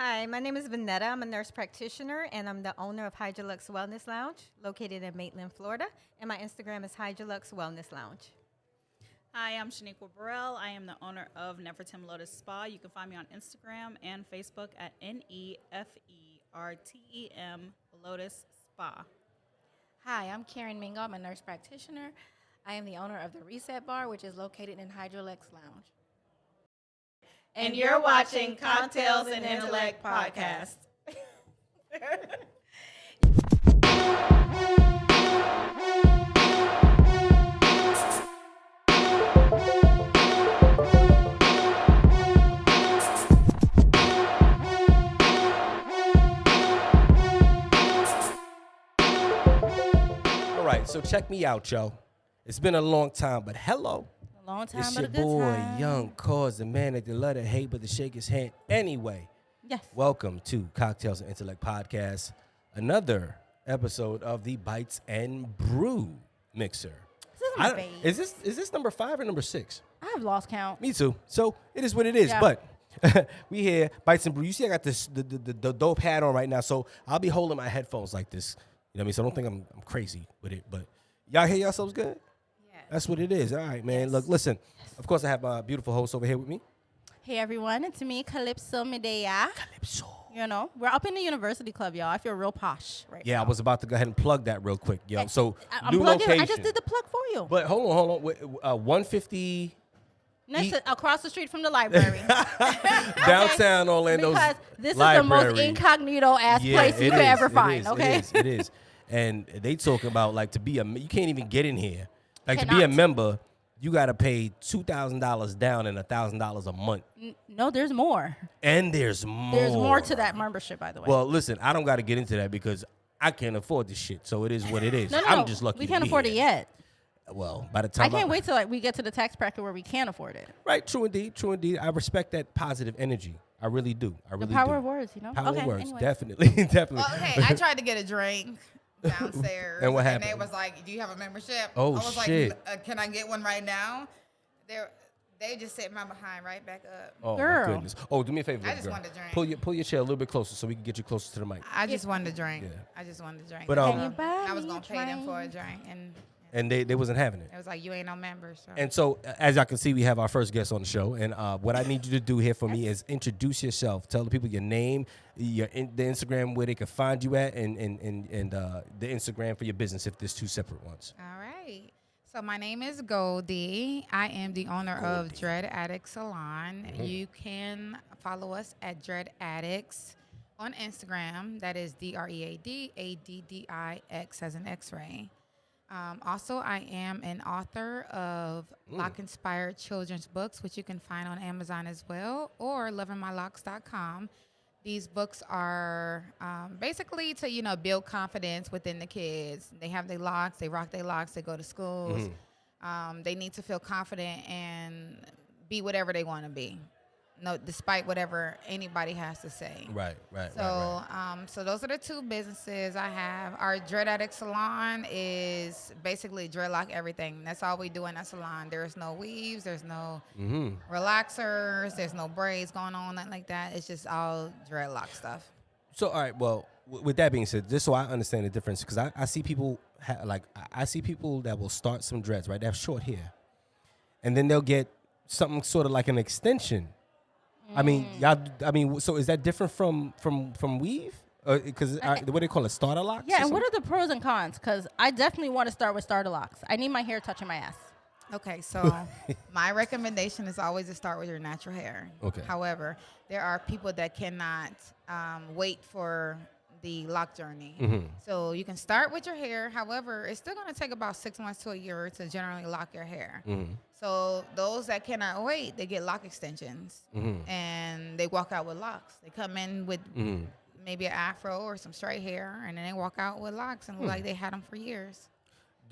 Hi, my name is Vanetta. I'm a nurse practitioner, and I'm the owner of YoungC.a.u.s.e Wellness Lounge, located in Maitland, Florida. And my Instagram is YoungC.a.u.s.e Wellness Lounge. Hi, I'm Shaniqua Burrell. I am the owner of Nefertim Lotus Spa. You can find me on Instagram and Facebook at NEFERTEM Lotus Spa. Hi, I'm Karen Mingo. I'm a nurse practitioner. I am the owner of the Reset Bar, which is located in YoungC.a.u.s.e Lounge. And you're watching Cocktails and Intellect podcast. All right, so check me out, yo. It's been a long time, but hello. A long time, It's but your a good boy, time. Young Cause, the man that they love to hate, but to shake his hand anyway. Yes. Welcome to Cocktails and Intellect podcast, another episode of the Bites and Brew Mixer. This is my fave. Is this number 5 or number 6? I have lost count. Me too. So it is what it is. Yeah. But we here, Bites and Brew. You see, I got this the dope hat on right now, so I'll be holding my headphones like this. You know what I mean? So don't think I'm crazy with it. But y'all hear yourselves good? Yes. That's what it is. All right, man. Look, listen. Of course, I have my beautiful host over here with me. Hey, everyone. It's me, Calypso Medea. Calypso. You know, we're up in the University Club, y'all. I feel real posh right now. Yeah, I was about to go ahead and plug that real quick, yo. So I'm new plugging. location. I just did the plug for you. But hold on. 150 Across the street from the library. downtown Orlando's Because this library. is the most incognito-ass place you could ever find, okay? It is. And they talking about, like, you can't even get in here. Like, to be a Cannot. member, you got to pay $2,000 down and $1,000 a month. No, there's more. And there's more. There's more to that membership, by the way. Well, listen, I don't got to get into that because I can't afford this shit. So it is what it is. no, I'm just lucky we to can't be afford here. it yet. Well, by the time I can't wait till we get to the tax bracket where we can afford it. Right, true indeed. I respect that positive energy. I really do. I really The power do. of words, you know? Power Okay, of words, anyway. definitely. Well, okay, I tried to get a drink downstairs. And what they happened? was like, do you have a membership? Oh, I was shit. like, can I get one right now? They just set my behind right back up. Oh, Girl. my goodness. Oh, do me a favor, I just girl. wanted to drink. Pull your chair a little bit closer so we can get you closer to the mic. I just wanted to drink. Yeah. I just wanted to drink. But, Can you And buy I was me going a to pay them for a drink? drink. And they wasn't having it. It was like, you ain't no member. So. And so, as y'all can see, we have our first guest on the show. And what I need you to do here for me is introduce yourself. Tell the people your name, the Instagram where they can find you at, and the Instagram for your business if there's two separate ones. All right. So my name is Goldie. I am the owner of Dread Addict Salon. Mm-hmm. You can follow us at Dread Addicts on Instagram. That is DreadAddix as an X-ray. Also, I am an author of lock-inspired children's books, which you can find on Amazon as well, or lovingmylocks.com. These books are basically to, build confidence within the kids. They have their locks, they rock their locks, they go to schools. They need to feel confident and be whatever they want to be, despite whatever anybody has to say. Right. So, so those are the two businesses I have. Our Dread Addict Salon is basically dreadlock everything. That's all we do in that salon. There's no weaves, there's no relaxers, there's no braids going on, nothing like that. It's just all dreadlock stuff. So, all right, well, with that being said, just so I understand the difference, because I see people, I see people that will start some dreads, right? They have short hair. And then they'll get something sort of like an extension. I mean, so is that different from weave? Because what they call it, starter locks? Yeah, and what are the pros and cons? Because I definitely want to start with starter locks. I need my hair touching my ass. Okay, so my recommendation is always to start with your natural hair. Okay. However, there are people that cannot wait for the lock journey. So you can start with your hair. However, it's still going to take about 6 months to a year to generally lock your hair. So those that cannot wait, they get lock extensions, and they walk out with locks. They come in with maybe an afro or some straight hair, and then they walk out with locks and look like they had them for years.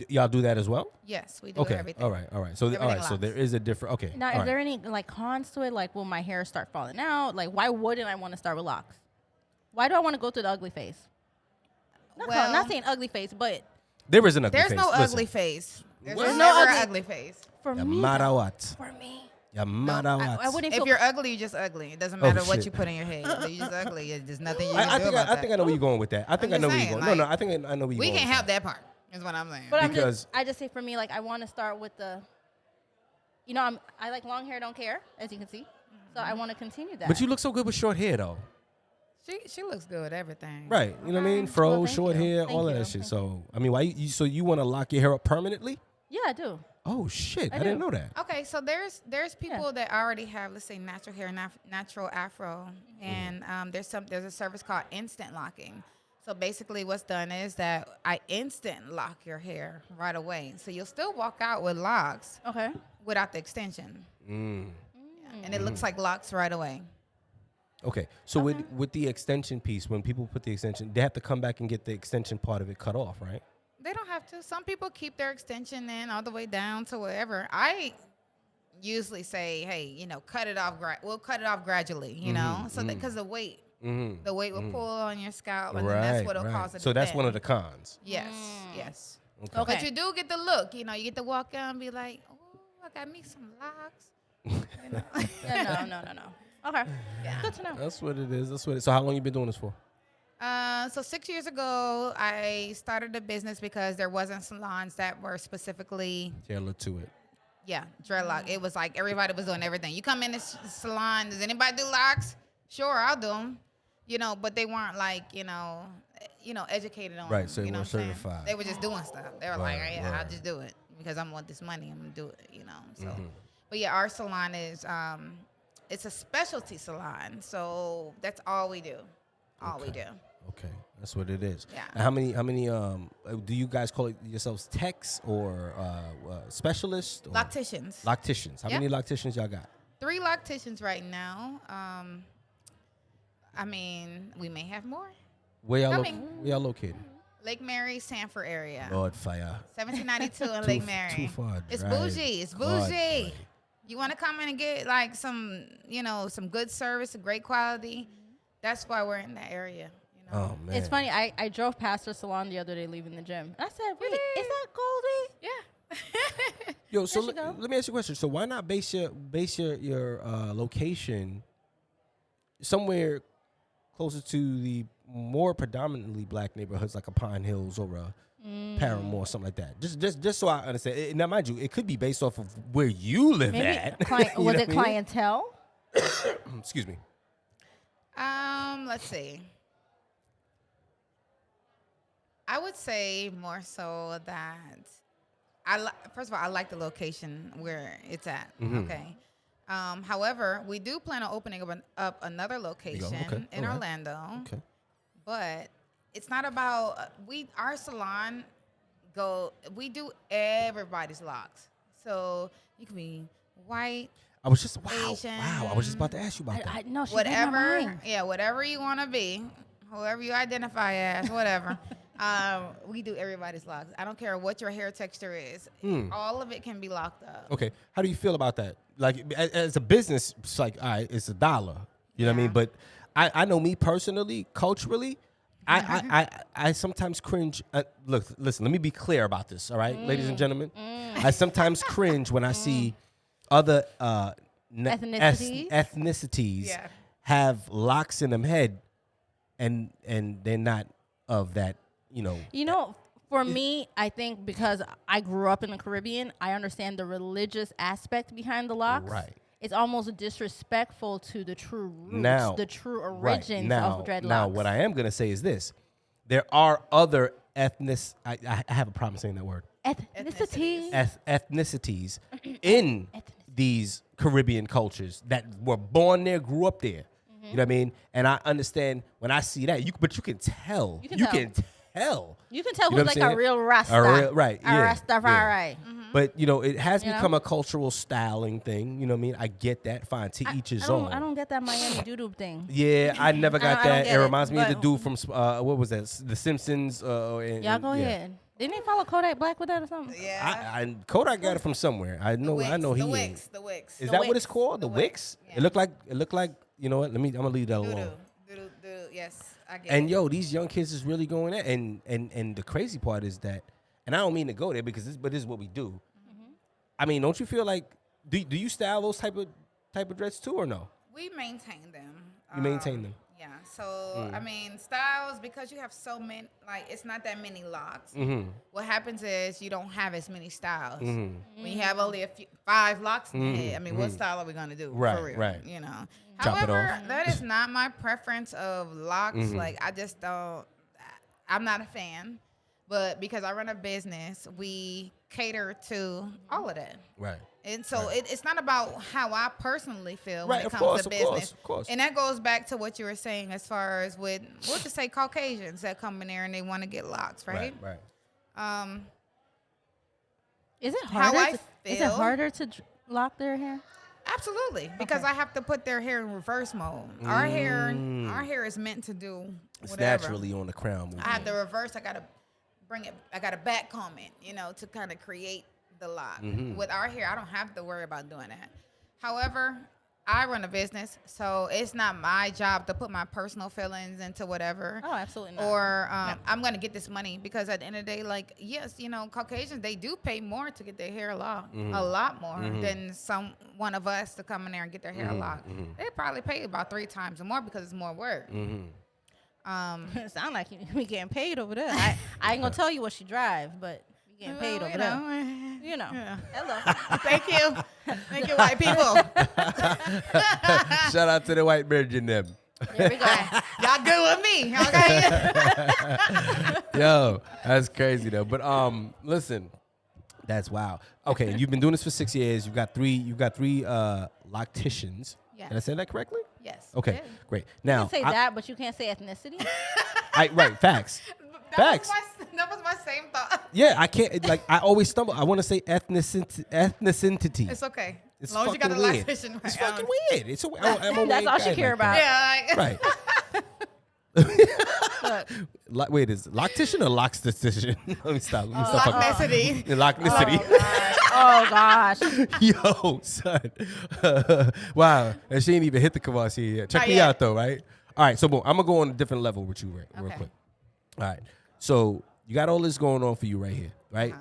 Y'all do that as well? Yes, we do Okay. everything. All right. So Everything so locks. there is a different. Okay. Now, all is right. there any cons to it? Like, will my hair start falling out? Like, why wouldn't I want to start with locks? Why do I want to go through the ugly phase? Not saying ugly face, but There is an ugly There's face. no Listen. ugly face. There's What? never No an ugly- ugly face. for No me, matter what. for me, Yamada Watts. I wouldn't If feel. you're ugly, you're just ugly. It doesn't matter what shit. you put in your head. You're just ugly. There's nothing you I can do think about I think I that. know where you're going with that. I think I I'm know just where you're saying, going. No, like, I think I know where you're We going. can't with help that part. Is what I'm saying. But Because- I just say for me, like I want to start with the, I like long hair, don't care, as you can see. So I want to continue that. But you look so good with short hair, though. She looks good with everything. Right. You know what I mean? Fro, Well, thank short you. hair, Thank all of you. that shit. Thank So, I mean, why so you want to lock your hair up permanently? Yeah, I do. Oh, shit. I do. didn't know that. Okay, so there's people that already have, let's say, natural hair, natural afro, and there's a service called instant locking. So basically, what's done is that I instant lock your hair right away. So you'll still walk out with locks Okay. without the extension, Mm. and it looks like locks right away. Okay. So with the extension piece, when people put the extension, they have to come back and get the extension part of it cut off, right? They don't have to. Some people keep their extension in all the way down to wherever. I usually say, hey, cut it off. We'll cut it off gradually, so because the weight will pull on your scalp, and then that's what'll cause it. So to that's thin. one of the cons. Yes, yes. Okay. Okay. But you do get the look. You get to walk out and be like, oh, I got me some locks. Yeah, no. Okay. Yeah. Good to know. That's what it is. So how long you been doing this for? So 6 years ago, I started a business because there wasn't salons that were specifically, Tailor to it. dreadlock. It was like everybody was doing everything. You come in this salon, does anybody do locks? Sure, I'll do them. But they weren't like, educated on Right, so they you know weren't what I'm saying? certified. They were just doing stuff. They were like, Right, yeah, right. I'll just do it because I want this money. I'm going to do it, So, but yeah, our salon is, it's a specialty salon. So that's all we do. All we do. Okay, that's what it is. Yeah. And how many do you guys call it yourselves techs or specialists? Or Locticians. Locticians. How Yep. many locticians y'all got? 3 locticians right now. We may have more. Where y'all, Coming. where y'all located? Lake Mary, Sanford area. Lord fire. 1792 in Too- Lake Mary. too far It's drive. bougie. It's God, bougie. boy. You want to come in and get like some, some good service, a great quality. That's why we're in that area. Oh man. It's funny. I drove past her salon the other day leaving the gym. I said, wait, is that Goldie? Yeah. Yo, so There she go. let me ask you a question. So why not base your location somewhere closer to the more predominantly black neighborhoods like a Pine Hills or a Paramore, something like that? Just so I understand. Now, mind you, it could be based off of where you live Maybe at. was You know it what I mean? clientele? Excuse me. Let's see. I would say more so that first of all, I like the location where it's at. Okay. However, we do plan on opening up another location Okay. in All right. Orlando. Okay. But it's not about our salon we do everybody's locks. So you can be white, I was just Asian. wow. I was just about to ask you about that. I know she read my whatever. mind. Yeah, whatever you want to be, whoever you identify as, whatever. We do everybody's locks. I don't care what your hair texture is. All of it can be locked up. Okay. How do you feel about that? Like as a business, it's like, all right, it's $1. You know what I mean? Yeah. But I know me personally, culturally, I sometimes cringe. Look, listen, let me be clear about this, all right, ladies and gentlemen? I sometimes cringe when I see other ethnicities Yeah. have locks in them head and they're not of that, For me, I think because I grew up in the Caribbean, I understand the religious aspect behind the locks. Right. It's almost disrespectful to the true roots, Now, the true right. origins Now, of dreadlocks. Now, what I am going to say is this. There are other I have a problem saying that word. Ethnicity. Ethnicities in these Caribbean cultures that were born there, grew up there. You know what I mean? And I understand when I see that, but you can tell. You can tell. You can tell You know who's what like I'm a real saying? Rasta. Right. A Yeah, Rastafari. But, it has You know? become a cultural styling thing. You know what I mean? I get that. Fine. To each his own. I don't get that Miami doo-doo thing. Yeah, I never got I don't that. get It it, reminds me of the but- dude from, what was that? The Simpsons. Y'all go ahead. Didn't he follow Kodak Black with that or something? Yeah. Kodak got it from somewhere. I know he The ain't. Wicks. The Wicks. Is that what it's called? The The Wicks? Wicks, yeah. It looked like, you know what? I'm gonna leave that alone. Doo-doo. Yes, I get And it. yo, these young kids is really going there. And the crazy part is that, and I don't mean to go there because this is what we do. I mean, don't you feel like Do you style those type of dreads too or no? We maintain them. You maintain them. Yeah. So I mean, styles, because you have so many, like it's not that many locks. What happens is you don't have as many styles. When you have only 5 locks in your head, I mean, what style are we gonna do? Right, for real, right. You know. Chop it However, off. that is not my preference of locks. Like I just don't. I'm not a fan. But because I run a business, we cater to all of that. Right. And so it's not about how I personally feel when Right, it of comes course, to of business. course. And that goes back to what you were saying as far as with, we'll just say Caucasians that come in there and they want to get locks, right? Right. Is it How harder? I Is it feel? harder to lock their hair? Absolutely, because I have to put their hair in reverse mode. Our hair is meant to do It's whatever. naturally on the crown movement. I have to reverse. I gotta bring it. I gotta back comb it, to kind of create the lock. With our hair, I don't have to worry about doing that. However, I run a business, so it's not my job to put my personal feelings into whatever. Oh, absolutely not. Or I'm gonna get this money because at the end of the day, like yes, Caucasians, they do pay more to get their hair locked, a lot more than one of us to come in there and get their hair locked. They probably pay about 3 times more because it's more work. It sound like you be getting paid over there. I ain't gonna tell you what she drive, but you getting paid over there. Yeah. Hello. Thank you, white people. Shout out to the white virgin them. There we go. Y'all good with me, okay? Yo, that's crazy though. But listen, that's wow. Okay, you've been doing this for 6 years. You've got three locticians. Yes. Did I say that correctly? Yes. Okay, Yeah. great. You Now, can say that, but you can't say ethnicity. right, facts. Facts. That was my same thought. Yeah, I can't. Like, I always stumble. I want to say ethnicity. It's okay. It's as long as you got fucking a weird. loctician right. It's fucking weird. It's I'm a That's weird all she guy care like that. about. Yeah. Look, Wait, is it loctician or lockstician? Let me stop. Locknicity. Locknicity. oh gosh. Yo, son. Wow. And she ain't even hit the Kavasi yet. Check Not me yet. out, though, right? All right, so boom. I'm going to go on a different level with you real Okay. quick. All right. So you got all this going on for you right here, right?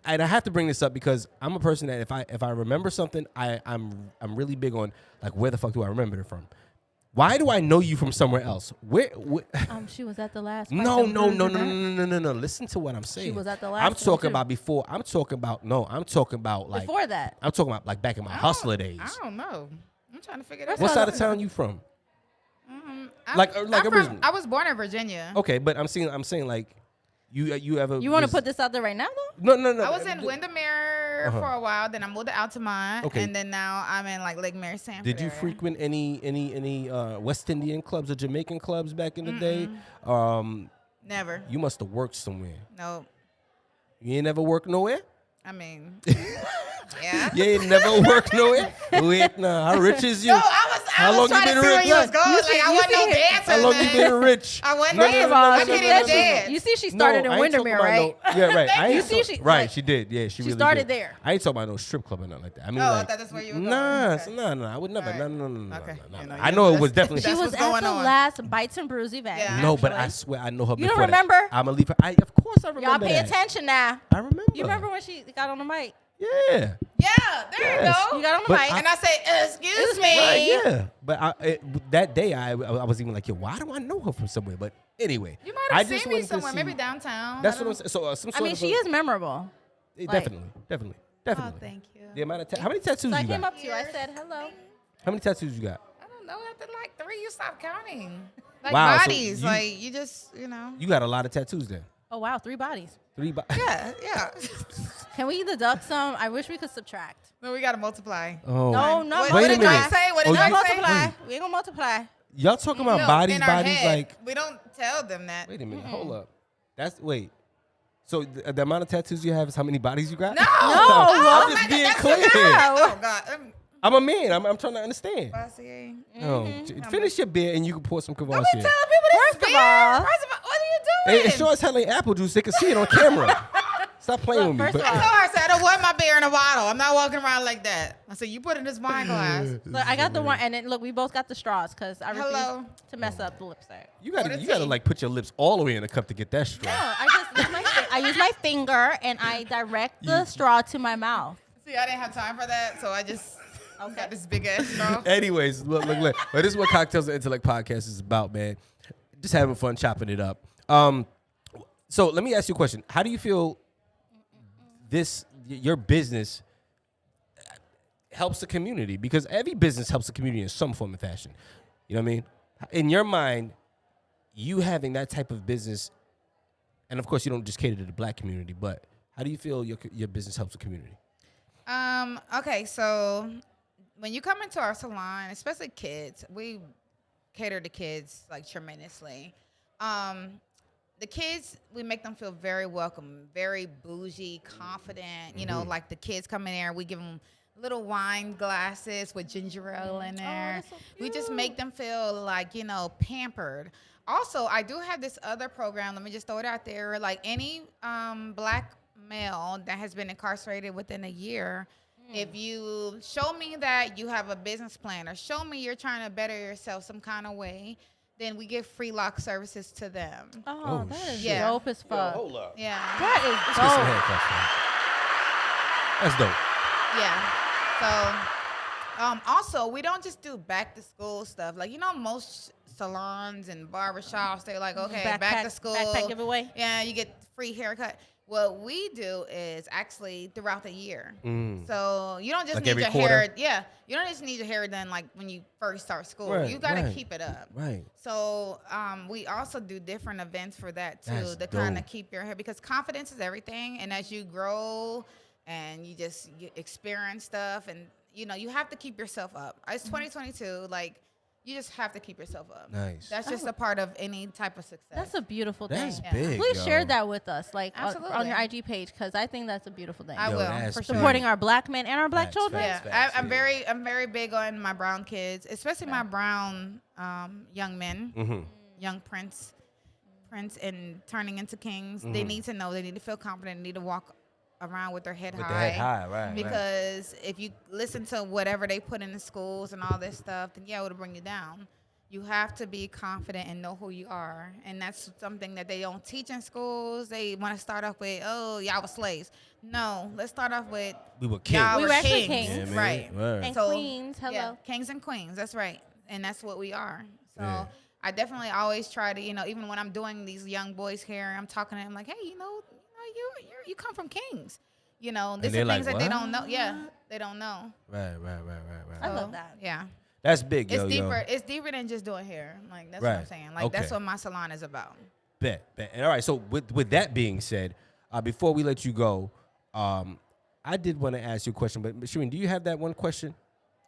And I have to bring this up because I'm a person that if I remember something, I'm really big on, like, where the fuck do I remember it from? Why do I know you from somewhere else? Where She was at the last. No. Bites and Brews event. Listen to what I'm saying. She was at the last I'm one, talking too. about before. I'm talking about like Before that. I'm talking about like back in my hustler days. I don't know. I'm trying to figure that What out. side of town you from? I'm originally. from, I was born in Virginia. Okay, but I'm saying like you ever You want to was- put this out there right now, though? No. I was in Windermere for a while. Then I moved to Altamont, Okay. and then now I'm in like Lake Mary Sanford. Did you area. frequent any West Indian clubs or Jamaican clubs back in the day? Never. You must have worked somewhere. No. You ain't never worked nowhere? I mean, yeah. You ain't never worked nowhere? Wait, nah. How rich is you? No, I How long was you trying been to see where rich? you was going. Like, I wasn't no dancer, How long man. you been rich? I wasn't No, dancing. no, no, I no, can't no, even no, dance. You see, she started in I ain't talking Windermere, about right? Yeah, right. I ain't You see, talk- she- right, like, she did. Yeah, she really started did. there. I ain't talking about no strip club or nothing like that. I mean, Oh, I like, thought that's where you were going. nah, Okay. no, I would never. All right. No. Okay. You know, I know it that's- was definitely. She That's was what's at going the on. last Bites and Brews event. Yeah. No, but I actually. swear I know her You don't before that. remember? I'm a leave. Of course I remember. Y'all pay that. attention now. I remember. You remember when she got on the mic? Yeah. Yeah, there Yes. you go. You got on the But mic. And I say, excuse me. Right, yeah. But that day I was even like, yo, why do I know her from somewhere? But anyway, You might I have just seen me wanted to somewhere, see- maybe downtown. That's I what I'm don't- saying. So some I sort mean, of she is memorable. definitely. Oh, thank you. The amount of how many tattoos So I you came got? up to you. I said, hello. How many tattoos you got? I don't know. After like 3, you stop counting. Like Wow, so bodies. you- Like, you just, You got a lot of tattoos then. Oh, wow. 3 bodies. 3 Yeah. Can we deduct some? I wish we could subtract. No, we got to multiply. Oh. No, no. What Wait a did minute. I say? What Oh, did No I say? multiply. Wait. We ain't gonna multiply. Y'all talking about No, bodies, in our bodies head. like. We don't tell them that. Wait a minute, hold up. Wait. So the amount of tattoos you have is how many bodies you got? No. I'm just being clear. Oh, God. I'm a man. I'm trying to understand. Kvassier. No, finish your beer and you can pour some Don't Kvassier. be telling people this First of beer. all- First of all, what are you Hey, doing? it sure as hell ain't apple juice. They can see it on camera. Stop playing with me. first But, of I told her, I said, I don't want my beer in a bottle. I'm not walking around like that. I said, you put in this wine glass. Look, I got the one, and then look, we both got the straws because I refuse Hello. to mess up the lipstick. you Pour gotta the tea. like put your lips all the way in the cup to get that straw. No, I just use I use my finger and I direct the straw to my mouth. See, I didn't have time for that, so I just got this big ass straw. Anyways, look. But this is what Cocktails and Intellect podcast is about, man. Just having fun chopping it up. So let me ask you a question. How do you feel your business helps the community? Because every business helps the community in some form and fashion. You know what I mean? In your mind, you having that type of business, and of course you don't just cater to the black community, but how do you feel your business helps the community? Okay, so when you come into our salon, especially kids, we cater to kids like tremendously. The kids, we make them feel very welcome, very bougie, confident. You know, like the kids come in there, we give them little wine glasses with ginger ale in there. that's so We just cute. make them feel like, you know, pampered. Also, I do have this other program. Let me just throw it out there. Like any black male that has been incarcerated within a year, if you show me that you have a business plan or show me you're trying to better yourself some kind of way, then we give free lock services to them. Oh, that is shit. dope as fuck. Hold up. Yeah. That is Let's get some dope. handcuffs, man. That's dope. Yeah. So, also, we don't just do back to school stuff. Like, you know, most salons and barbershops, they're like, okay, back to school. Backpack giveaway. Yeah, you get free haircut. What we do is actually throughout the year. So you don't just Like need every your quarter? hair. Yeah, you don't just need your hair done like when you first start school. Right, You got to right. keep it up. Right. So we also do different events for that too, That's to kind of dope. keep your hair, because confidence is everything. And as you grow and you experience stuff, and you know, you have to keep yourself up. It's 2022, like you just have to keep yourself up. Nice. That's just a part of any type of success. That's a beautiful That's thing. big. Please yo. share that with us, like on Absolutely. your IG page, because I think that's a beautiful thing. I Yo, will that's for big. sure. Supporting our black men and our black Facts, children. facts. Yeah, yeah. I'm very big on my brown kids, especially my brown young men, young prince and turning into kings. They need to know, they need to feel confident, they need to walk around with their head With high. the head high, right. Because if you listen to whatever they put in the schools and all this stuff, then yeah, it'll bring you down. You have to be confident and know who you are. And that's something that they don't teach in schools. They want to start off with, oh, y'all were slaves. No, let's start off with, We were kings. y'all We were were actually kings. kings. Yeah, man. Right. Right. And So, queens, hello. Yeah, kings and queens. That's right. And that's what we are. So Yeah. I definitely always try to, you know, even when I'm doing these young boys' hair, I'm talking to them like, hey, you come from kings. You know, this they're is things like, that they "What?" don't know. Yeah, they don't know. Right. I So, love that. Yeah. That's big, It's yo, deeper. yo. It's deeper than just doing hair. Like that's what I'm Right. saying. Like that's Okay. what my salon is about. Bet. And all right, so with that being said, before we let you go, I did want to ask you a question, but Shereen, do you have that one question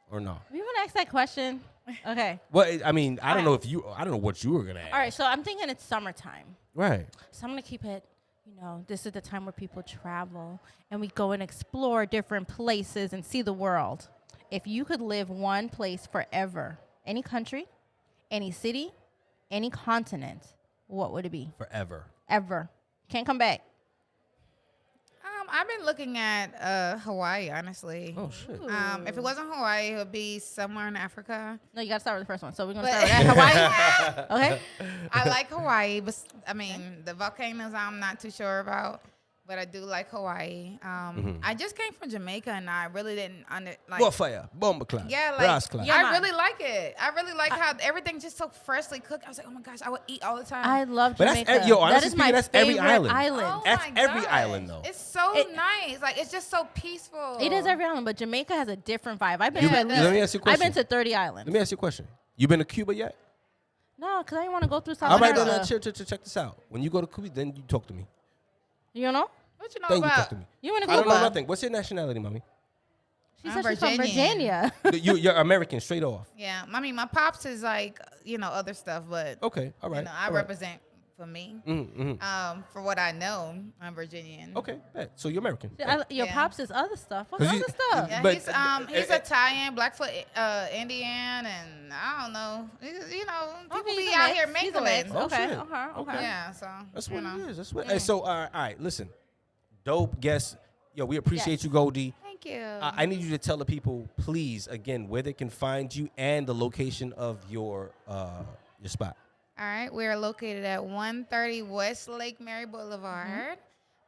or no? You want to ask that question? Okay. Well, I mean, I don't All know I don't know what you were gonna ask. All right. So I'm thinking it's summertime. Right. So I'm going to keep it, you know, this is the time where people travel and we go and explore different places and see the world. If you could live one place forever, any country, any city, any continent, what would it be? Forever. Ever. Can't come back. I've been looking at Hawaii, honestly. Oh shit. If it wasn't Hawaii, it would be somewhere in Africa. No, you got to start with the first one. So we're going to But- start with that. Hawaii? Okay. I like Hawaii, but I mean the volcanoes I'm not too sure about. But I do like Hawaii. I just came from Jamaica, and I really didn't What fire? Bomba clap. Yeah, like Brass clap. Yeah, I man. really like it. I really like how everything's just so freshly cooked. I was like, oh my gosh, I would eat all the time. I love But that's Jamaica. yo, that honestly is my speaking, that's every favorite island. Oh That's my every gosh. island, though. It's so It- nice. Like it's just so peaceful. It is every island, but Jamaica has a different vibe. I've been Yeah, to it at does. least, Let me ask you a I've been question. to 30 islands. Let me ask you a question. You been to Cuba yet? No, because I didn't want to go through South All right, America. then check this out. When you go to Cuba, then you talk to me. You know? What you know Then you talk about? to me. You want to I don't know Cuba? nothing. What's your nationality, mommy? She I'm said she's from Virginian. Virginia. You're American, straight off. Yeah, I mean, my pops is like other stuff, but Okay, all right. I all right. represent for me. Mm-hmm. For what I know, I'm Virginian. Okay, bet. So you're American. Your Yeah. pops is other stuff. What 'Cause other you- stuff? Yeah, But, he's Italian, Blackfoot, Indian, and I don't know. People Okay, be he's a out mix. here He's a mix. mingling. Oh, Okay, shit. okay. Yeah, so That's you what know. it is. That's what. Hey, so all right, listen. Dope guest. Yo, we appreciate Yes. you, Goldie. Thank you. I need you to tell the people, please, again, where they can find you and the location of your spot. All right, we're located at 130 West Lake Mary Boulevard.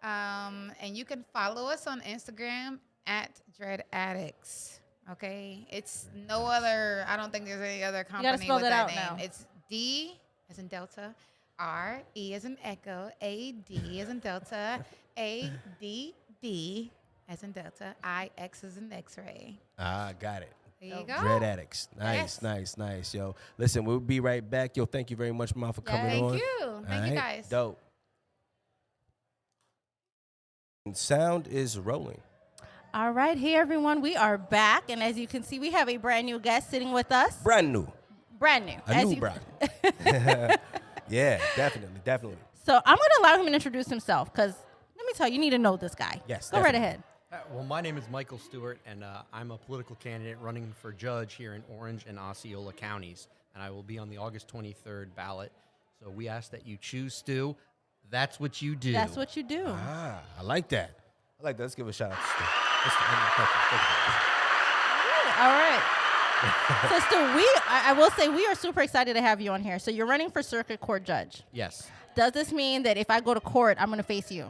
And you can follow us on Instagram at Dread Addicts. Okay, it's no other. I don't think there's any other company gotta spell with that that out name. now. It's D as in Delta, R E as in Echo, A D as in Delta, A D D as in Delta, I X as in X-ray. Ah, got it. There you go. Dread Addicts. Nice, Yes. nice, nice. Yo, listen, we'll be right back. Yo, thank you very much, Ma, for coming on. Thank you. Thank you, guys. Dope. And sound is rolling. All right, hey everyone, we are back, and as you can see, we have a brand new guest sitting with us. Brand new. Brand new. A new brand. Yeah, definitely, definitely. So I'm going to allow him to introduce himself, because let me tell you, you need to know this guy. Yes, Go right definitely. ahead. Well, my name is Michael Stewart, and I'm a political candidate running for judge here in Orange and Osceola counties, and I will be on the August 23rd ballot. So we ask that you choose Stu. That's what you do. That's what you do. Ah, I like that. I like that. Let's give a shout out to Stu. All right. So, Stu, I will say we are super excited to have you on here. So you're running for circuit court judge. Yes. Does this mean that if I go to court, I'm going to face you?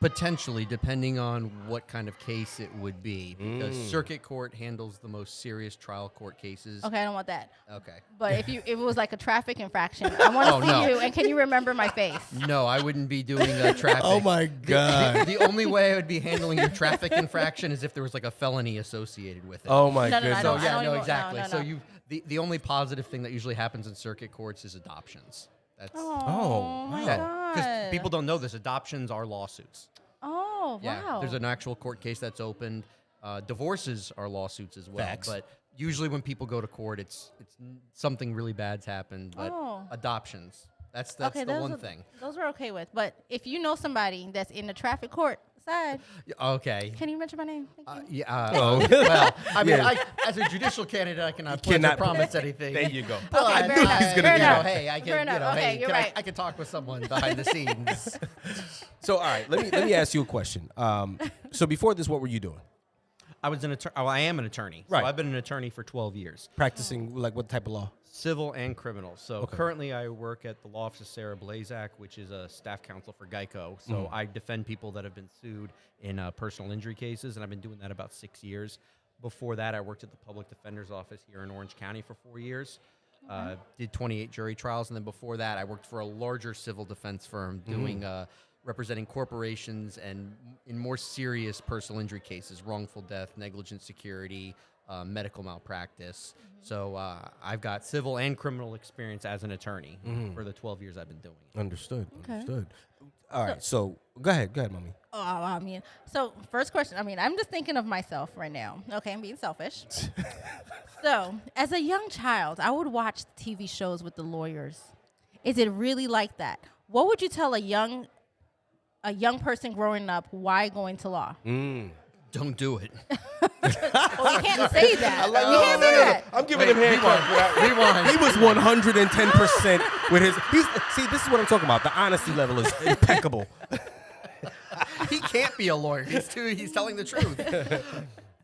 Potentially, depending on what kind of case it would be, because circuit court handles the most serious trial court cases. Okay, I don't want that. Okay. But if it was like a traffic infraction, I want to Oh, see no. you, and can you remember my face? No, I wouldn't be doing traffic. Oh, my God. The only way I would be handling your traffic infraction is if there was like a felony associated with it. Oh, my No, no, no, goodness. I So don't- yeah, no, even- exactly. no, no, So no. the only positive thing that usually happens in circuit courts is adoptions. That's Oh, my God. because people don't know this. Adoptions are lawsuits. Oh, Yeah, wow. there's an actual court case that's opened. Divorces are lawsuits as well. Facts. But usually when people go to court, it's something really bad's happened. But Oh. adoptions, that's okay, the those one are- thing. Those we're okay with. But if you know somebody that's in the traffic court side, Okay. can you mention my name? Thank you. Yeah. Oh. Well, I mean, Yeah. as a judicial candidate, I cannot pledge or cannot- promise anything. There you go. But, Okay, fair enough. gonna Fair do enough. Hey, I can, Fair enough. Okay, hey, you're can right. I can talk with someone behind the scenes. So, all right, let me ask you a question. So before this, what were you doing? I was an attorney. Oh, I am an attorney. Right. So I've been an attorney for 12 years, Practicing, like, what type of law? civil and criminal. So Okay. currently, I work at the law office of Sarah Blazak, which is a staff counsel for Geico. So I defend people that have been sued in personal injury cases, and I've been doing that about 6 years. Before that, I worked at the public defender's office here in Orange County for 4 years. Did 28 jury trials, and then before that, I worked for a larger civil defense firm doing representing corporations and in more serious personal injury cases, wrongful death, negligent security, medical malpractice. So I've got civil and criminal experience as an attorney for the 12 years I've been doing it. Understood. Okay. Understood. All right. So go ahead, mommy. Oh, I mean, so first question. I mean, I'm just thinking of myself right now. Okay, I'm being selfish. So, as a young child, I would watch TV shows with the lawyers. Is it really like that? What would you tell a young person growing up why go into law? Don't do it. Well, you can't say that. You can't say that. I'm giving him hand clap. Rewind. He was 110% with his. See, this is what I'm talking about. The honesty level is impeccable. He can't be a lawyer. He's telling the truth.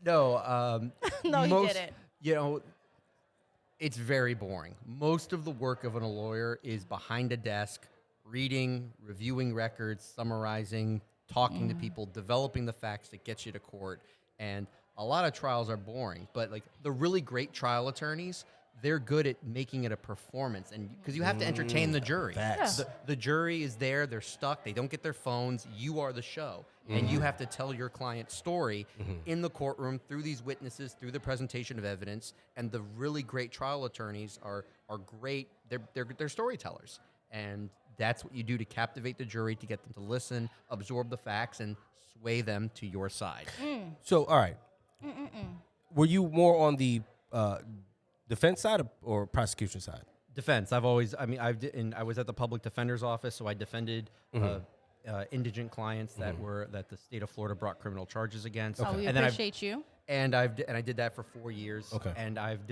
No, No, you most, didn't. You know, it's very boring. Most of the work of a lawyer is behind a desk, reading, reviewing records, summarizing, talking to people, developing the facts that get you to court. And a lot of trials are boring, but like the really great trial attorneys, they're good at making it a performance, and because you have to entertain the jury. Facts. The jury is there, they're stuck, they don't get their phones, you are the show. And you have to tell your client's story in the courtroom through these witnesses, through the presentation of evidence. And the really great trial attorneys are great, they're storytellers. And that's what you do to captivate the jury, to get them to listen, absorb the facts, and sway them to your side. So, all right. Were you more on the defense side or prosecution side? Defense. I was at the public defender's office, so I defended indigent clients that the state of Florida brought criminal charges against. Oh, we And then appreciate you. I did that for 4 years. Okay. And I've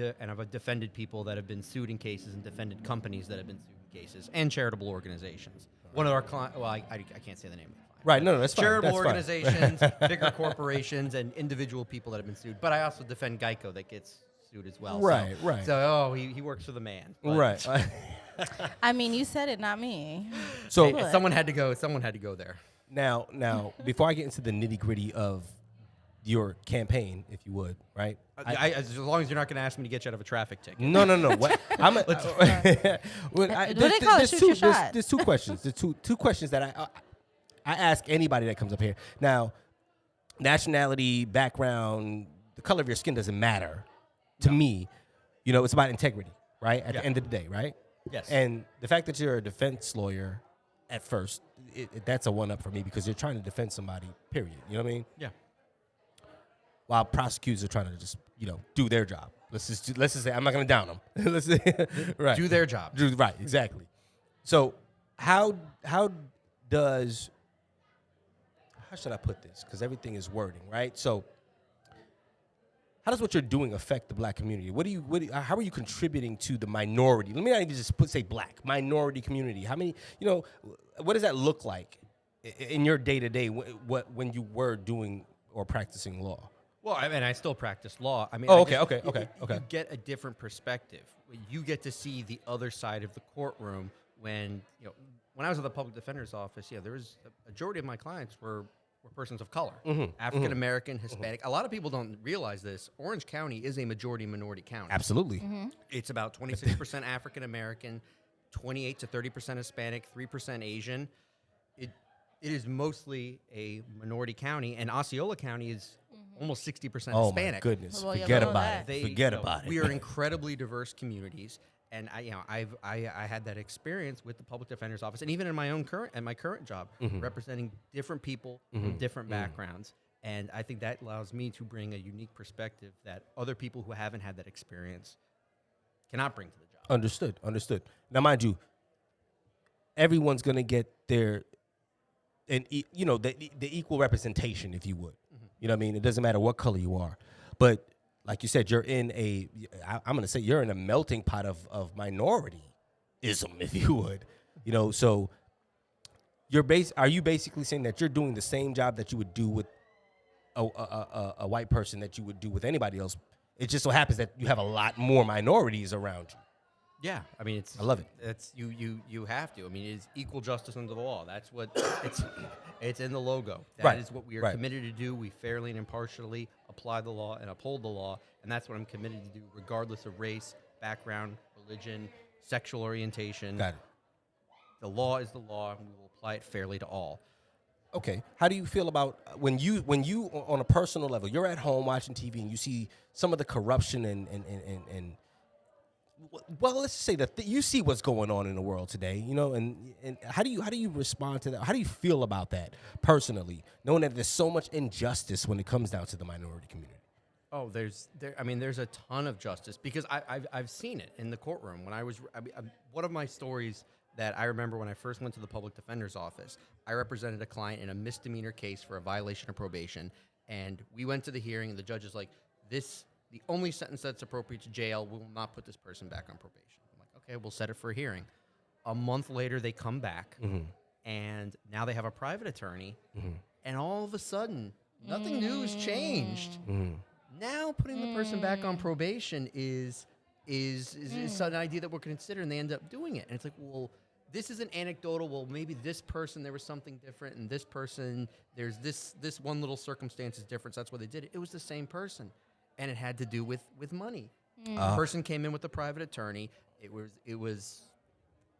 defended people that have been sued in cases, and defended companies that have been sued in cases, and charitable organizations. One of our clients, well, I can't say the name of the client. Right. No, that's fine. Charitable That's fine. organizations, bigger corporations, and individual people that have been sued. But I also defend Geico that gets sued as well. Right, So, right. So, he works for the man. But Right. I mean, you said it, not me. So hey, someone had to go. Someone had to go there. now, before I get into the nitty gritty of your campaign, if you would, right? As long as you're not going to ask me to get you out of a traffic ticket. No. What, What they call it, shoot your shot. There's two questions. There's two questions that I ask anybody that comes up here. Now, nationality, background, the color of your skin doesn't matter to me. You know, it's about integrity, right? At the end of the day, right? Yes. And the fact that you're a defense lawyer at first, that's a one-up for me because you're trying to defend somebody, period. You know what I mean? Yeah. While prosecutors are trying to just, do their job. Let's just say, I'm not going to down them. Let's say, right. Do their job. Right, exactly. So how should I put this? Because everything is wording, right? So how does what you're doing affect the black community? How are you contributing to the minority? Let me not even just say black, minority community. How many, what does that look like in your day-to-day when you were doing or practicing law? Well, I mean, I still practice law. I mean, okay. You get a different perspective. You get to see the other side of the courtroom when I was at the public defender's office. Yeah, there was a majority of my clients were persons of color, African American, Hispanic. A lot of people don't realize this. Orange County is a majority minority county. Absolutely. It's about 26% African American, 28 to 30% Hispanic, 3% Asian. It is mostly a minority county, and Osceola County is almost 60% Hispanic. Oh my goodness! Well, Forget below about that. it. Forget about it. We are incredibly diverse communities, and I had that experience with the public defender's office, and even in my current job, representing different people from different backgrounds, and I think that allows me to bring a unique perspective that other people who haven't had that experience cannot bring to the job. Understood. Now, mind you, everyone's gonna get the equal representation, if you would. You know what I mean? It doesn't matter what color you are, but like you said, you're in you're in a melting pot of minorityism, if you would. So are you basically saying that you're doing the same job that you would do with a white person that you would do with anybody else? It just so happens that you have a lot more minorities around you. Yeah, I mean, I love it. It's you have to. I mean, it's equal justice under the law. That's what it's in the logo. That is what we are committed to do. We fairly and impartially apply the law and uphold the law, and that's what I'm committed to do, regardless of race, background, religion, sexual orientation. Got it. The law is the law, and we will apply it fairly to all. Okay. How do you feel about when you on a personal level, you're at home watching TV and you see some of the corruption and well, let's just say that you see what's going on in the world today, and how do you respond to that? How do you feel about that personally, knowing that there's so much injustice when it comes down to the minority community? Oh, there's a ton of justice because I've seen it in the courtroom. When one of my stories that I remember when I first went to the public defender's office, I represented a client in a misdemeanor case for a violation of probation, and we went to the hearing, and the judge is like, the only sentence that's appropriate to jail, we will not put this person back on probation. I'm like, okay, we'll set it for a hearing. A month later, they come back, and now they have a private attorney, and all of a sudden, nothing new has changed. Now putting the person back on probation is an idea that we're going to consider, and they end up doing it. And it's like, well, this is an anecdotal. Well, maybe this person, there was something different, and this person, there's this one little circumstance is different, so that's why they did it. It was the same person. And it had to do with money. The person came in with a private attorney. It was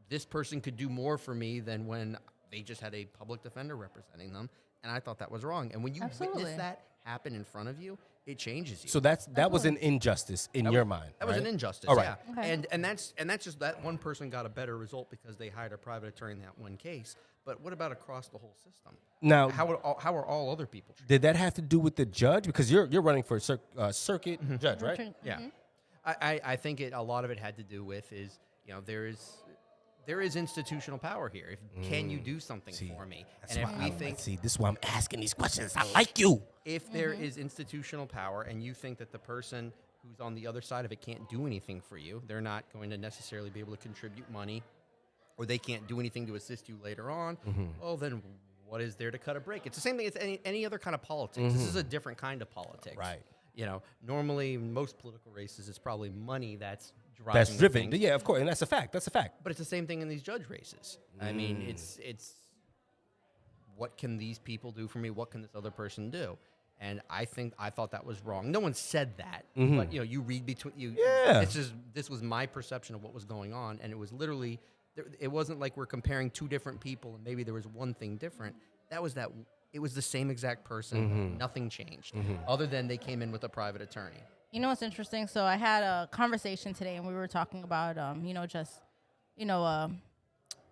this person could do more for me than when they just had a public defender representing them, and I thought that was wrong. And when you witness that happen in front of you, it changes you. So that was an injustice in your mind. That was an injustice. All right. Yeah. Okay. And that's just that one person got a better result because they hired a private attorney in that one case. But what about across the whole system? Now, how are all other people treated? Did that have to do with the judge? Because you're running for circuit judge, right? Yeah. I think a lot of it had to do with is there is institutional power here. Can you do something for me? And if we think, this is why I'm asking these questions. I like you. If there is institutional power and you think that the person who's on the other side of it can't do anything for you, they're not going to necessarily be able to contribute money, or they can't do anything to assist you later on, well, then what is there to cut a break? It's the same thing as any other kind of politics. This is a different kind of politics. Right. Normally in most political races, it's probably money that's driven. Yeah, of course, and that's a fact. But it's the same thing in these judge races. I mean, it's what can these people do for me? What can this other person do? And I thought that was wrong. No one said that, Mhm. but you read between you. Yeah. This was my perception of what was going on, and it was literally, it wasn't like we're comparing two different people and maybe there was one thing different. It was the same exact person. Nothing changed, other than they came in with a private attorney. You know what's interesting? So I had a conversation today, and we were talking about,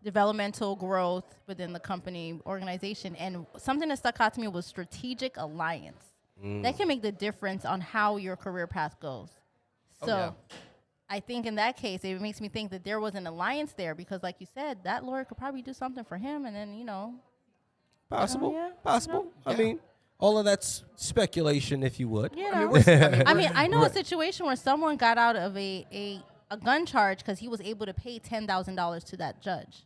developmental growth within the company organization. And something that stuck out to me was strategic alliance. That can make the difference on how your career path goes. So I think in that case, it makes me think that there was an alliance there because, like you said, that lawyer could probably do something for him, and then, Possible. yeah, Possible. Yeah. I mean, all of that's speculation, if you would. I know a situation where someone got out of a gun charge because he was able to pay $10,000 to that judge.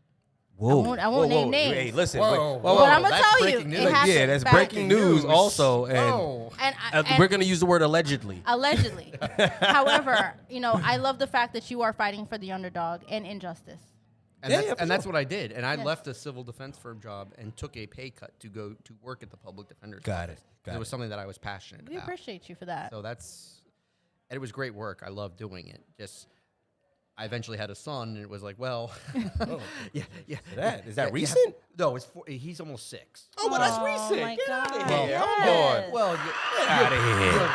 Whoa. I won't name names. Hey, listen. Whoa. But I'm gonna That's tell you, breaking it news. happened. Yeah, that's back breaking news also. And Whoa. And we're going to use the word allegedly. allegedly. However, I love the fact that you are fighting for the underdog and injustice. And, Yeah, that's, yeah, for and that's sure. what I did. And I Yes. left a civil defense firm job and took a pay cut to go to work at the public defender's Got office. it. Got It was it. something that I was passionate We about. appreciate you for that. So and it was great work. I loved doing it. I eventually had a son, and it was like, well, yeah. Is that Yeah. recent? No, he's almost 6. Oh, but that's Oh, recent. my Get out of God. here. Yes. Come on. Well, Get out of here.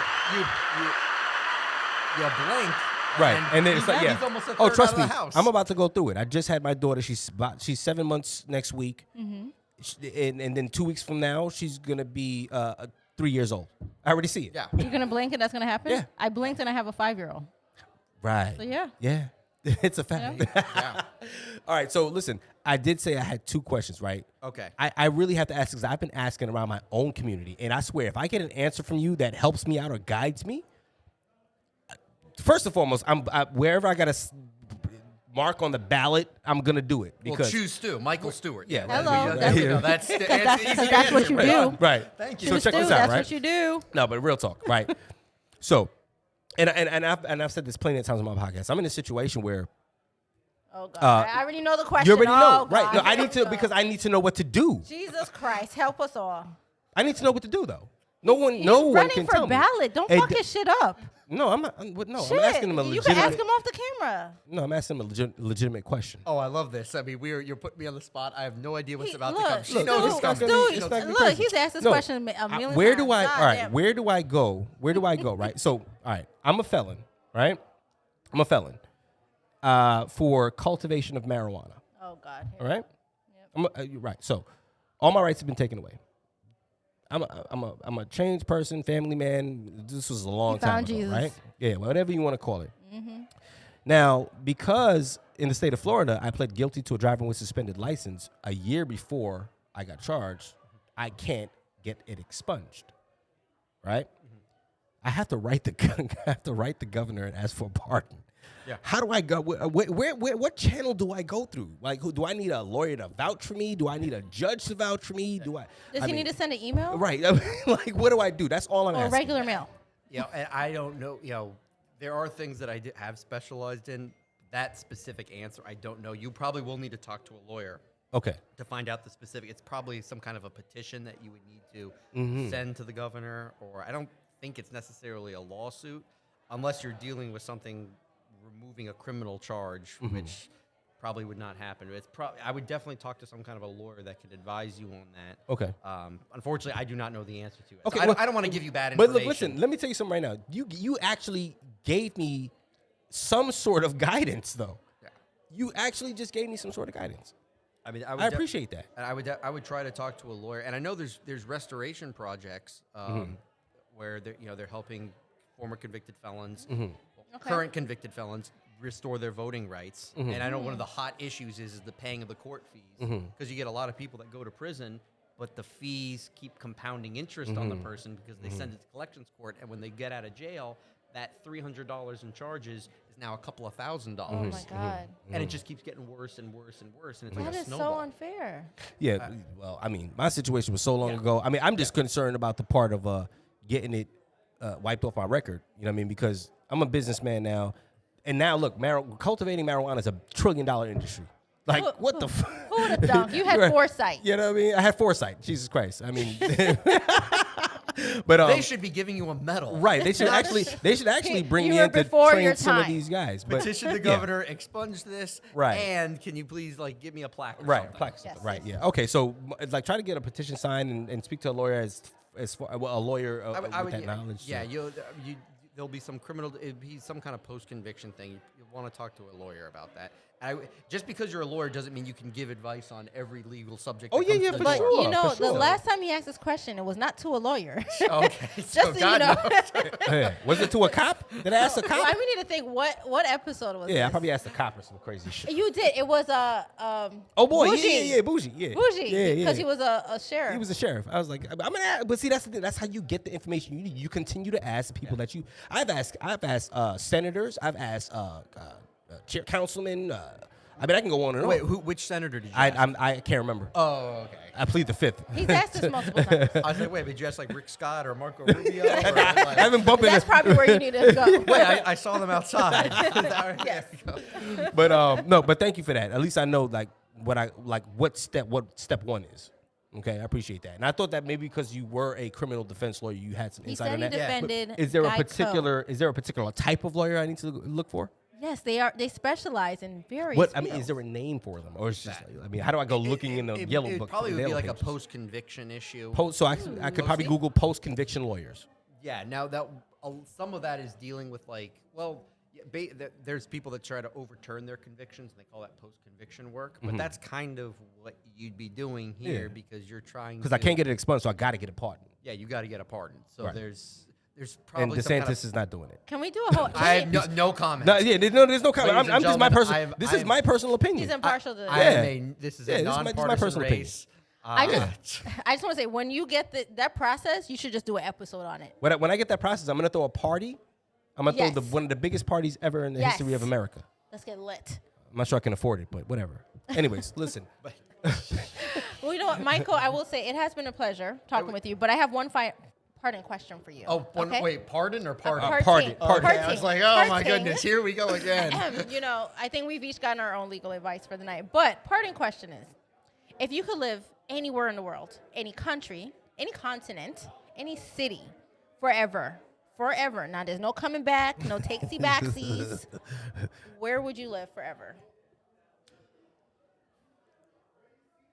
you blink. Right, and then it's like, he's almost a oh, third trust out me, of the house. I'm about to go through it. I just had my daughter. She's 7 months next week, and then 2 weeks from now, she's gonna be 3 years old. I already see it. Yeah. You're going to blink and that's going to happen? Yeah. I blinked and I have a 5-year-old. Right. So, yeah. Yeah. It's a fact. Yeah. All right. So listen, I did say I had 2 questions, right? Okay. I really have to ask because I've been asking around my own community, and I swear, if I get an answer from you that helps me out or guides me, first and foremost, wherever I got to mark on the ballot, I'm gonna do it Well, because choose Stu, Michael Stewart. Yeah. Hello. That's That's what you do. right. Thank you. So check Stu, this out, that's right? what you do. No, but real talk, right? So, and I've said this plenty of times on my podcast. I'm in a situation where Oh, God. I already know the question. you already know, Oh, right? No, God. I need to because I need to know what to do. Jesus Christ, help us all. I need to know what to do though. No one He's can running for tell me. ballot. Don't Hey, fuck his shit up. No, I'm not. No, Shit. I'm asking him a You legitimate. can ask him off the camera. No, I'm asking him a legitimate question. Oh, I love this. I mean, you're putting me on the spot. I have no idea what's about to Look, come. She look, knows it's it's not coming. gonna be- She it's knows not it's gonna be Look, crazy. he's asked this No, question a million where times. do I? God All right, damn. where do I go? Where do I go? Right. So, all right, I'm a felon. Right. I'm a felon for cultivation of marijuana. Oh, God. All right. You're right. So, all my rights have been taken away. I'm a changed person, family man. This was a long time found ago, Jesus. right? Yeah, whatever you want to call it. Now, because in the state of Florida, I pled guilty to a driving with suspended license a year before I got charged, I can't get it expunged, right? I have to write the governor and ask for a pardon. Yeah. How do I go? What channel do I go through? Like, do I need a lawyer to vouch for me? Do I need a judge to vouch for me? Does I he mean, need to send an email? Right. Like, what do I do? That's all I'm Or asking. regular mail? And I don't know. There are things that I have specialized in. That specific answer, I don't know. You probably will need to talk to a lawyer Okay. to find out the specific. It's probably some kind of a petition that you would need to send to the governor, or I don't think it's necessarily a lawsuit, unless you're dealing with something removing a criminal charge, which probably would not happen. I would definitely talk to some kind of a lawyer that could advise you on that. Okay. Unfortunately, I do not know the answer to it. Okay, So well- I don't want to give you bad But information. look, listen, let me tell you something right now. You actually gave me some sort of guidance, though. Yeah. You actually just gave me some sort of guidance. I mean, I appreciate that. And I would try to talk to a lawyer, and I know there's restoration projects where they're helping former convicted felons, current convicted felons restore their voting rights. And I know one of the hot issues is the paying of the court fees, because you get a lot of people that go to prison, but the fees keep compounding interest on the person because they send it to collections court, and when they get out of jail, that $300 in charges is now a couple of $1,000. Oh, my God. And it just keeps getting worse and worse and worse, and it's like That a is snowball. so unfair. Yeah. Well, I mean, my situation was so long ago. I mean, I'm just concerned about the part of getting it wiped off my record. You know what I mean? Because I'm a businessman now. And now, look, cultivating marijuana is a $1 trillion industry. Like, what the fuck? Who would have thunk? You had Right. foresight. You know what I mean? I had foresight. Jesus Christ. I mean, But They should be giving you a medal. right, they should actually bring You me were in to before train your some of time. these guys. But Petition the yeah. governor, expunge this, Right. and can you please like give me a plaque or Right, something? plaque Yes, right, yes, yeah. Okay, so like try to get a petition signed and speak to a lawyer as far well, a lawyer I with would, that knowledge. yeah, so. there'll be some criminal. It'd be some kind of post-conviction thing. You want to talk to a lawyer about that. Just because you're a lawyer doesn't mean you can give advice on every legal subject. Oh, that yeah, comes yeah, to for the But door. sure. you know, for sure. the last time he asked this question, it was not to a lawyer. Okay, Just so so you God know. knows. Yeah. Was it to a cop? Did I ask a cop? Well, we need to think what episode was Yeah, I this? probably asked a cop or some crazy shit. You did. It was Oh boy, Bougie. yeah, Bougie, yeah, Bougie, yeah, because he was a sheriff. He was a sheriff. I was like, I'm gonna ask, but see, that's the thing. That's how you get the information you need. You continue to ask people that you. I've asked senators. I've asked chair councilmen. I mean, I can go on and on. Wait, which senator did you ask? I can't remember. Oh, okay. I plead the fifth. He's asked this multiple times. I was like, wait, did you ask like Rick Scott or Marco Rubio? Or, like, I haven't bumped That's into, probably where you need to go. wait, I saw them outside. Yes. but no, but thank you for that. At least I know what step one is. Okay, I appreciate that. And I thought that maybe because you were a criminal defense lawyer, you had some He insight said on he that. But defended is there a Geico. particular type of lawyer I need to look for? Yes, they specialize in various. What I mean, fields. is there a name for them, or it's just like, I mean, how do I go looking in the yellow it book? probably the would be yellow like a pages? post-conviction issue. So I could probably Google post-conviction lawyers. Yeah, now that some of that is dealing with like, well, there's people that try to overturn their convictions, and they call that post-conviction work. But that's kind of what you'd be doing here Yeah. because you're trying. Because I can't get it expunged, so I got to get a pardon. Yeah, you got to get a pardon. So Right. there's And probably DeSantis some kind is not doing it. Can we do a whole? I have no comment. No, yeah, there's no comment. Ladies and I'm just my gentlemen, personal. This is my personal opinion. He's impartial to this. This is Yeah, a this is my nonpartisan personal opinion. race. I just want to say, when you get that process, you should just do an episode on it. When I get that process, I'm gonna throw a party. I'm gonna Yes. throw one of the biggest parties ever in the Yes. history of America. Let's get lit. I'm not sure I can afford it, but whatever. Anyways, listen. Well, you know what, Michael, I will say it has been a pleasure talking with you, but I have one pardon question for you. okay? Wait, pardon or pardon? Pardon. Okay, I was like, oh my Parting. goodness, here we go again. You know, I think we've each gotten our own legal advice for the night. But parting question is, if you could live anywhere in the world, any country, any continent, any city, forever. Now, there's no coming back, no takesy-backsies. Where would you live forever?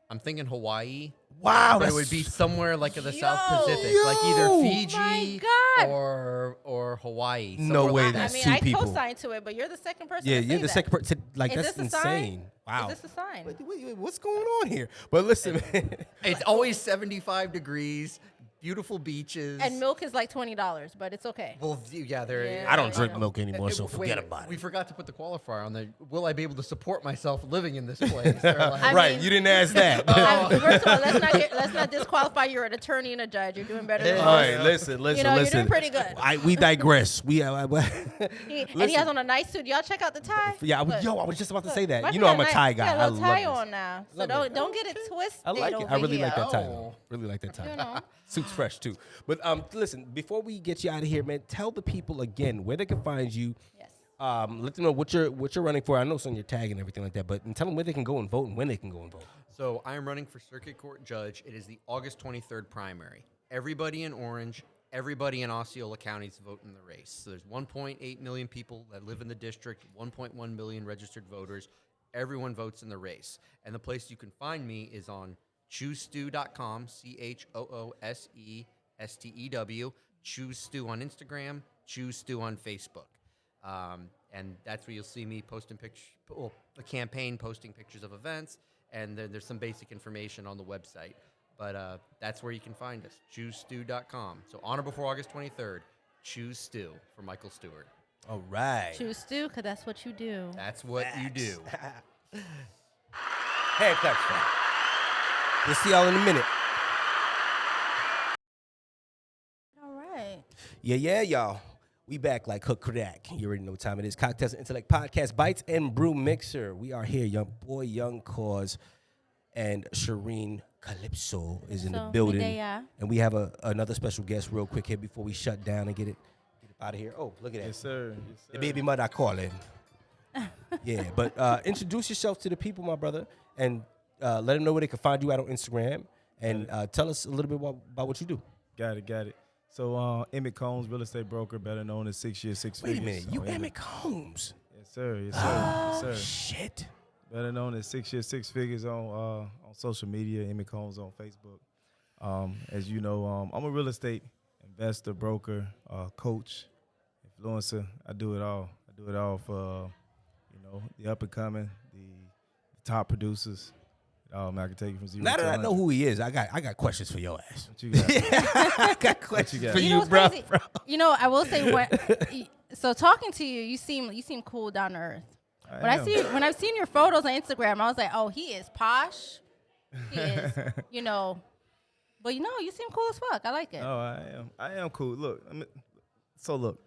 I'm thinking Hawaii. Wow, But it would be somewhere like in the South Pacific, like either Fiji My God. or Hawaii. No somewhere way like that's I mean, two I people. co-signed to it, but you're the second person Yeah, to say you're the that. second person. Like Is that's this a sign? insane. Wow. Is this a sign? Wait, what's going on here? But listen, man. It's always 75 degrees, beautiful beaches. And milk is like $20, but it's okay. Well, yeah, there. Yeah. I don't drink know. milk anymore, so Wait, forget about We it. forgot to put the qualifier on there. Will I be able to support myself living in this place? They're like, I Right, mean- you didn't ask that. First of all, let's not disqualify. You're an attorney and a judge. You're doing better than All us. right, listen. You know, you're doing pretty good. We digress. And he has on a nice suit. Y'all check out the tie. Yeah, Look. I was just about to say that. Michael You know I'm a got tie guy. Got I a little love tie this. on now. So love it. don't get it twisted. I like it. over I really like here. that tie. Oh. Really like that tie. You know. Suit's fresh too. But listen, before we get you out of here, man, tell the people again where they can find you. Yes. Let them know what you're running for. I know it's on your tag and everything like that, but tell them where they can go and vote and when they can go and vote. So I am running for Circuit Court Judge. It is the August 23rd primary. Everybody in Orange, everybody in Osceola counties vote in the race. So there's 1.8 million people that live in the district, 1.1 million registered voters. Everyone votes in the race. And the place you can find me is on ChooseStew.com, ChooseStew. Choose Stew on Instagram, Choose Stew on Facebook. And that's where you'll see me posting the campaign posting pictures of events, and there's some basic information on the website. But that's where you can find us, ChooseStew.com. So on or before August 23rd, Choose Stew for Michael Stewart. All right. Choose Stu, because that's what you do. That's what you do. Hand claps. Man. We'll see y'all in a minute. All right. Yeah, y'all. We back like hook crack. You already know what time it is. Cocktails and Intellect podcast, Bites and Brew Mixer. We are here. Young boy, Young Cause, and Shereen Calypso is in the So, building. midday, yeah. And we have another special guest real quick here before we shut down and get it out of here. Oh, look at that. Yes, sir. The baby mother I call it. Yeah, but introduce yourself to the people, my brother, and let them know where they can find you out on Instagram. And tell us a little bit about what you do. Got it. So Emmett Combs, real estate broker, better known as 6 Years, 6 Wait a Figures. minute, you Emmett Combs? Yes, sir. Yes, sir. Yes, sir. Shit. Better known as 6 Years, 6 Figures on social media. Emmett Combs on Facebook. As you know, I'm a real estate investor, broker, coach, influencer. I do it all. I do it all for the up and coming, the top producers. I can take you from zero. Now to that I 100. know who he is, I got questions for your ass. What you got? I got questions got? for You know you, what's bro. crazy? You know, I will say so talking to you, you seem cool, down to earth. When I've seen your photos on Instagram, I was like, oh, he is posh. He is, But you seem cool as fuck. I like it. Oh, I am cool. Look, look,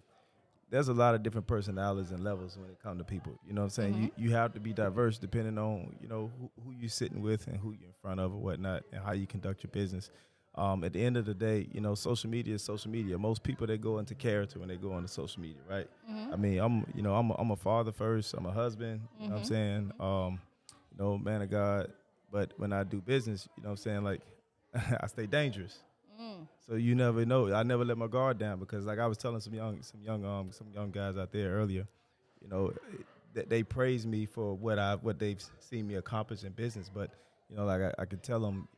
there's a lot of different personalities and levels when it comes to people. You know what I'm saying? Mm-hmm. You have to be diverse depending on, who you're sitting with and who you're in front of or whatnot and how you conduct your business. At the end of the day, social media is social media. Most people, they go into character when they go onto social media, right? Mm-hmm. I mean, I'm a father first. I'm a husband. You know what I'm saying? Man of God. But when I do business, you know what I'm saying? Like, I stay dangerous. So you never know. I never let my guard down because, like I was telling some young guys out there earlier, that they praise me for what they've seen me accomplish in business. But I could tell them,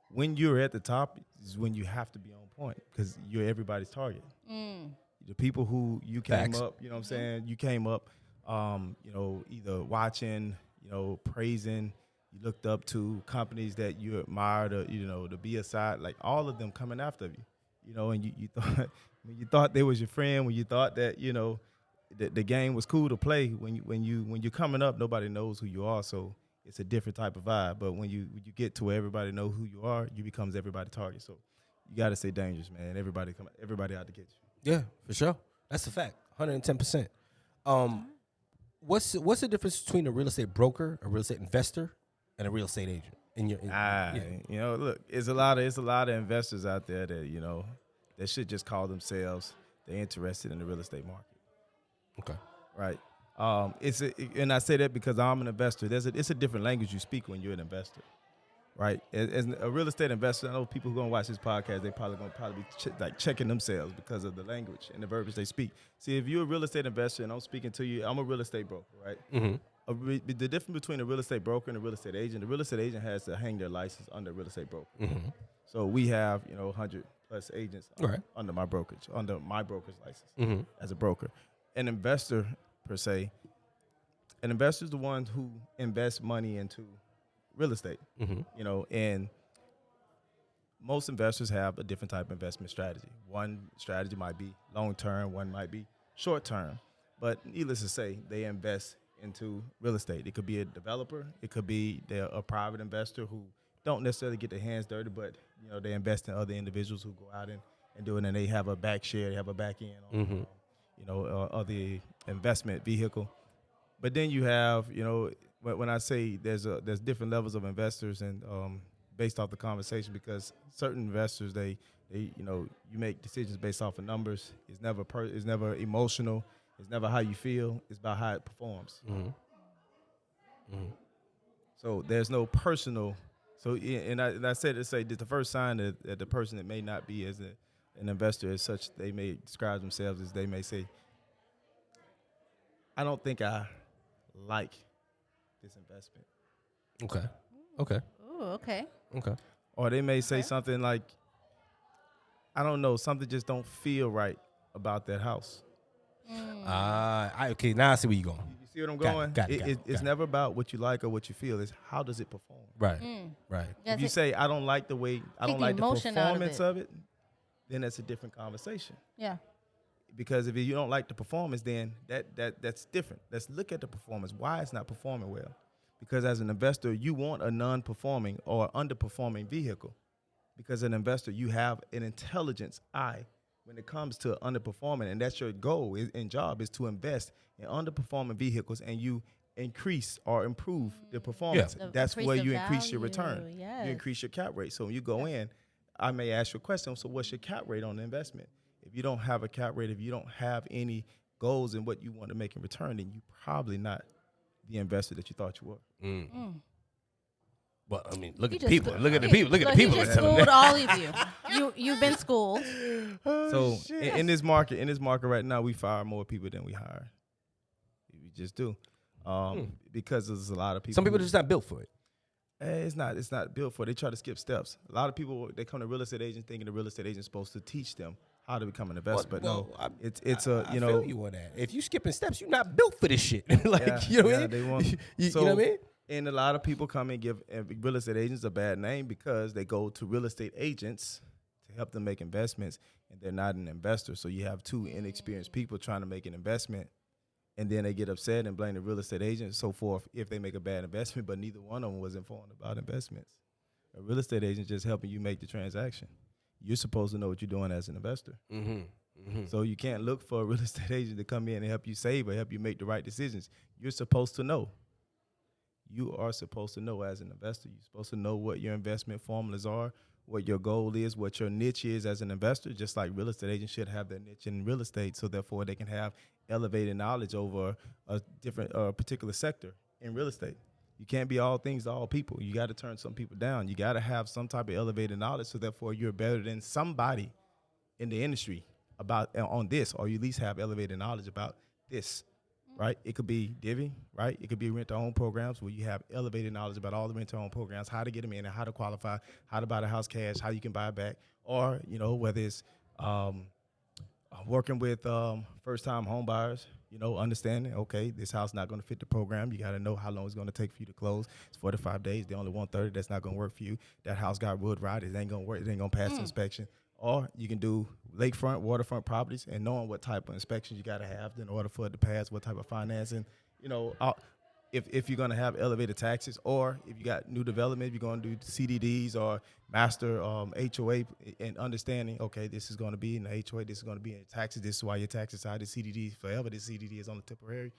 when you're at the top is when you have to be on point because you're everybody's target. The people who you came Facts. up, you know what I'm saying? You came up, either watching, praising. You looked up to companies that you admired, or, to be aside, like all of them coming after you, and you thought when you thought they was your friend, when you thought that the game was cool to play, when you're coming up, nobody knows who you are, so it's a different type of vibe. But when you get to where everybody know who you are, you becomes everybody's target. So you got to stay dangerous, man. Everybody out to get you. Yeah, for sure. That's a fact. 110%. What's the difference between a real estate broker, a real estate investor, and a real estate agent? Look, it's a lot of investors out there that that should just call themselves they're interested in the real estate market. Okay. Right. And I say that because I'm an investor. It's a different language you speak when you're an investor, right? As a real estate investor, I know people who are gonna watch this podcast, they probably be checking themselves because of the language and the verbiage they speak. See, if you're a real estate investor and I'm speaking to you, I'm a real estate broker, right? Mm-hmm. The difference between a real estate broker and a real estate agent, the real estate agent has to hang their license under a real estate broker. Mm-hmm. So we have 100 plus agents Right. under my brokerage, under my broker's license Mm-hmm. as a broker. An investor per se, an investor is the one who invests money into real estate. Mm-hmm. And most investors have a different type of investment strategy. One strategy might be long term, one might be short term. But needless to say, they invest into real estate. It could be a developer, it could be they're a private investor who don't necessarily get their hands dirty, but they invest in other individuals who go out and do it, and they have a back share, they have a back end on other investment vehicle. But then you have, when I say there's different levels of investors, and based off the conversation, because certain investors they you make decisions based off of numbers. It's never emotional. It's never how you feel. It's about how it performs. Mm-hmm. Mm-hmm. So there's no personal. So I said to say that the first sign that the person that may not be as an investor as such, they may describe themselves as, they may say, I don't think I like this investment. Okay. Ooh, okay. Or they may say something like, I don't know, something just don't feel right about that house. Okay, now I see where you're going. You see what I'm Got it, going? got it. It's never about what you like or what you feel. It's how does it perform? Right. Right. If you say, I don't like the emotion out of performance it. of it, then that's a different conversation. Yeah. Because if you don't like the performance, then that's different. Let's look at the performance. Why it's not performing well? Because as an investor, you want a non-performing or underperforming vehicle. Because as an investor, you have an intelligence eye when it comes to underperforming, and that's your goal and job is to invest in underperforming vehicles, and you increase or improve the performance. Yeah. That's Increase where the you increase your value, return. yes. You increase your cap rate. So when you go in, I may ask you a question. So what's your cap rate on the investment? If you don't have a cap rate, if you don't have any goals in what you want to make in return, then you probably not the investor that you thought you were. Well, I mean, look He at the just people. scho- Look at the he- people. Look at the look, people. He just that's telling schooled them. all of you. You've been schooled. So in this market right now, we fire more people than we hire. We just do, because there's a lot of people. Some people are just not built for it. It's not built for it. They try to skip steps. A lot of people, they come to real estate agents thinking the real estate agent is supposed to teach them how to become an investor, but no, it's I feel you on that. If you skipping steps, you're not built for this shit. Like you know what I mean? They want, you know what I mean? And a lot of people come and give real estate agents a bad name because they go to real estate agents to help them make investments, and they're not an investor. So you have two inexperienced people trying to make an investment, and then they get upset and blame the real estate agent and so forth if they make a bad investment, but neither one of them was informed about investments. A real estate agent just helping you make the transaction. You're supposed to know what you're doing as an investor. So you can't look for a real estate agent to come in and help you save or help you make the right decisions. You're supposed to know. You are supposed to know as an investor. You're supposed to know what your investment formulas are, what your goal is, what your niche is as an investor, just like real estate agents should have their niche in real estate, so therefore they can have elevated knowledge over a different particular sector in real estate. You can't be all things to all people. You got to turn some people down. You got to have some type of elevated knowledge, so therefore you're better than somebody in the industry about on this, or you at least have elevated knowledge about this. Right? It could be divvy, right? It could be rent-to-own programs where you have elevated knowledge about all the rent-to-own programs, how to get them in and how to qualify, how to buy the house cash, how you can buy it back, or, whether it's working with first-time home buyers, understanding, okay, this house not going to fit the program. You got to know how long it's going to take for you to close. It's 45 days. They only want 30. That's not going to work for you. That house got wood rot. It ain't going to work. It ain't going to pass the inspection. Or you can do lakefront, waterfront properties, and knowing what type of inspections you got to have in order for it to pass, what type of financing, if you're going to have elevated taxes, or if you got new development, if you're going to do CDDs or master HOA, and understanding, okay, this is going to be in the HOA, this is going to be in taxes, this is why your taxes high, the CDD is forever, this CDD is on the temporary.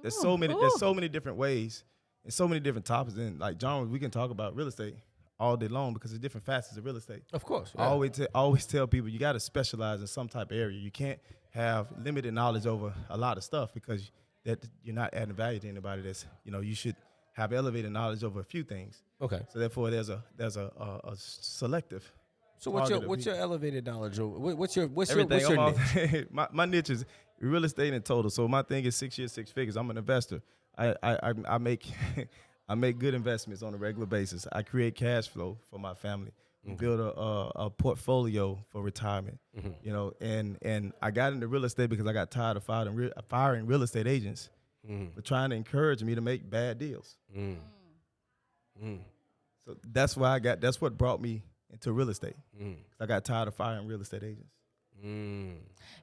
There's so many different ways and so many different topics, and like John, we can talk about real estate all day long because there's different facets of real estate. Of course. Yeah. I always tell people you got to specialize in some type of area. You can't have limited knowledge over a lot of stuff because that you're not adding value to anybody. That's you should have elevated knowledge over a few things. Okay. So therefore, there's a selective. So what's your elevated knowledge? What's your Everything. niche? My niche is real estate in total. So my thing is 6 years, 6 figures. I'm an investor. I make I make good investments on a regular basis. I create cash flow for my family. We build a portfolio for retirement. And I got into real estate because I got tired of firing real estate agents for trying to encourage me to make bad deals. So that's what brought me into real estate. I got tired of firing real estate agents.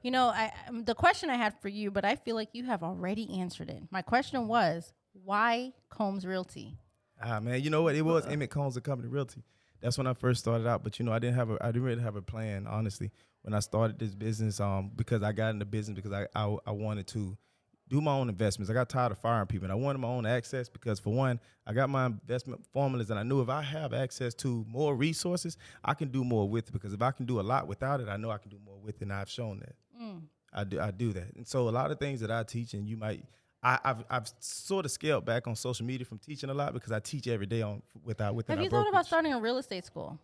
The question I had for you, but I feel like you have already answered it. My question was, why Combs Realty? Man, you know what? It was Emmett Combs, the company Realty. That's when I first started out. But I didn't really have a plan, honestly, when I started this business. Because I got into business because I wanted to do my own investments. I got tired of firing people, and I wanted my own access because, for one, I got my investment formulas, and I knew if I have access to more resources, I can do more with it. Because if I can do a lot without it, I know I can do more with it, and I've shown that. I do that. And so a lot of things that I teach, and you might. I've sort of scaled back on social media from teaching a lot because I teach every day within Have you our thought about brokerage. starting a real estate school?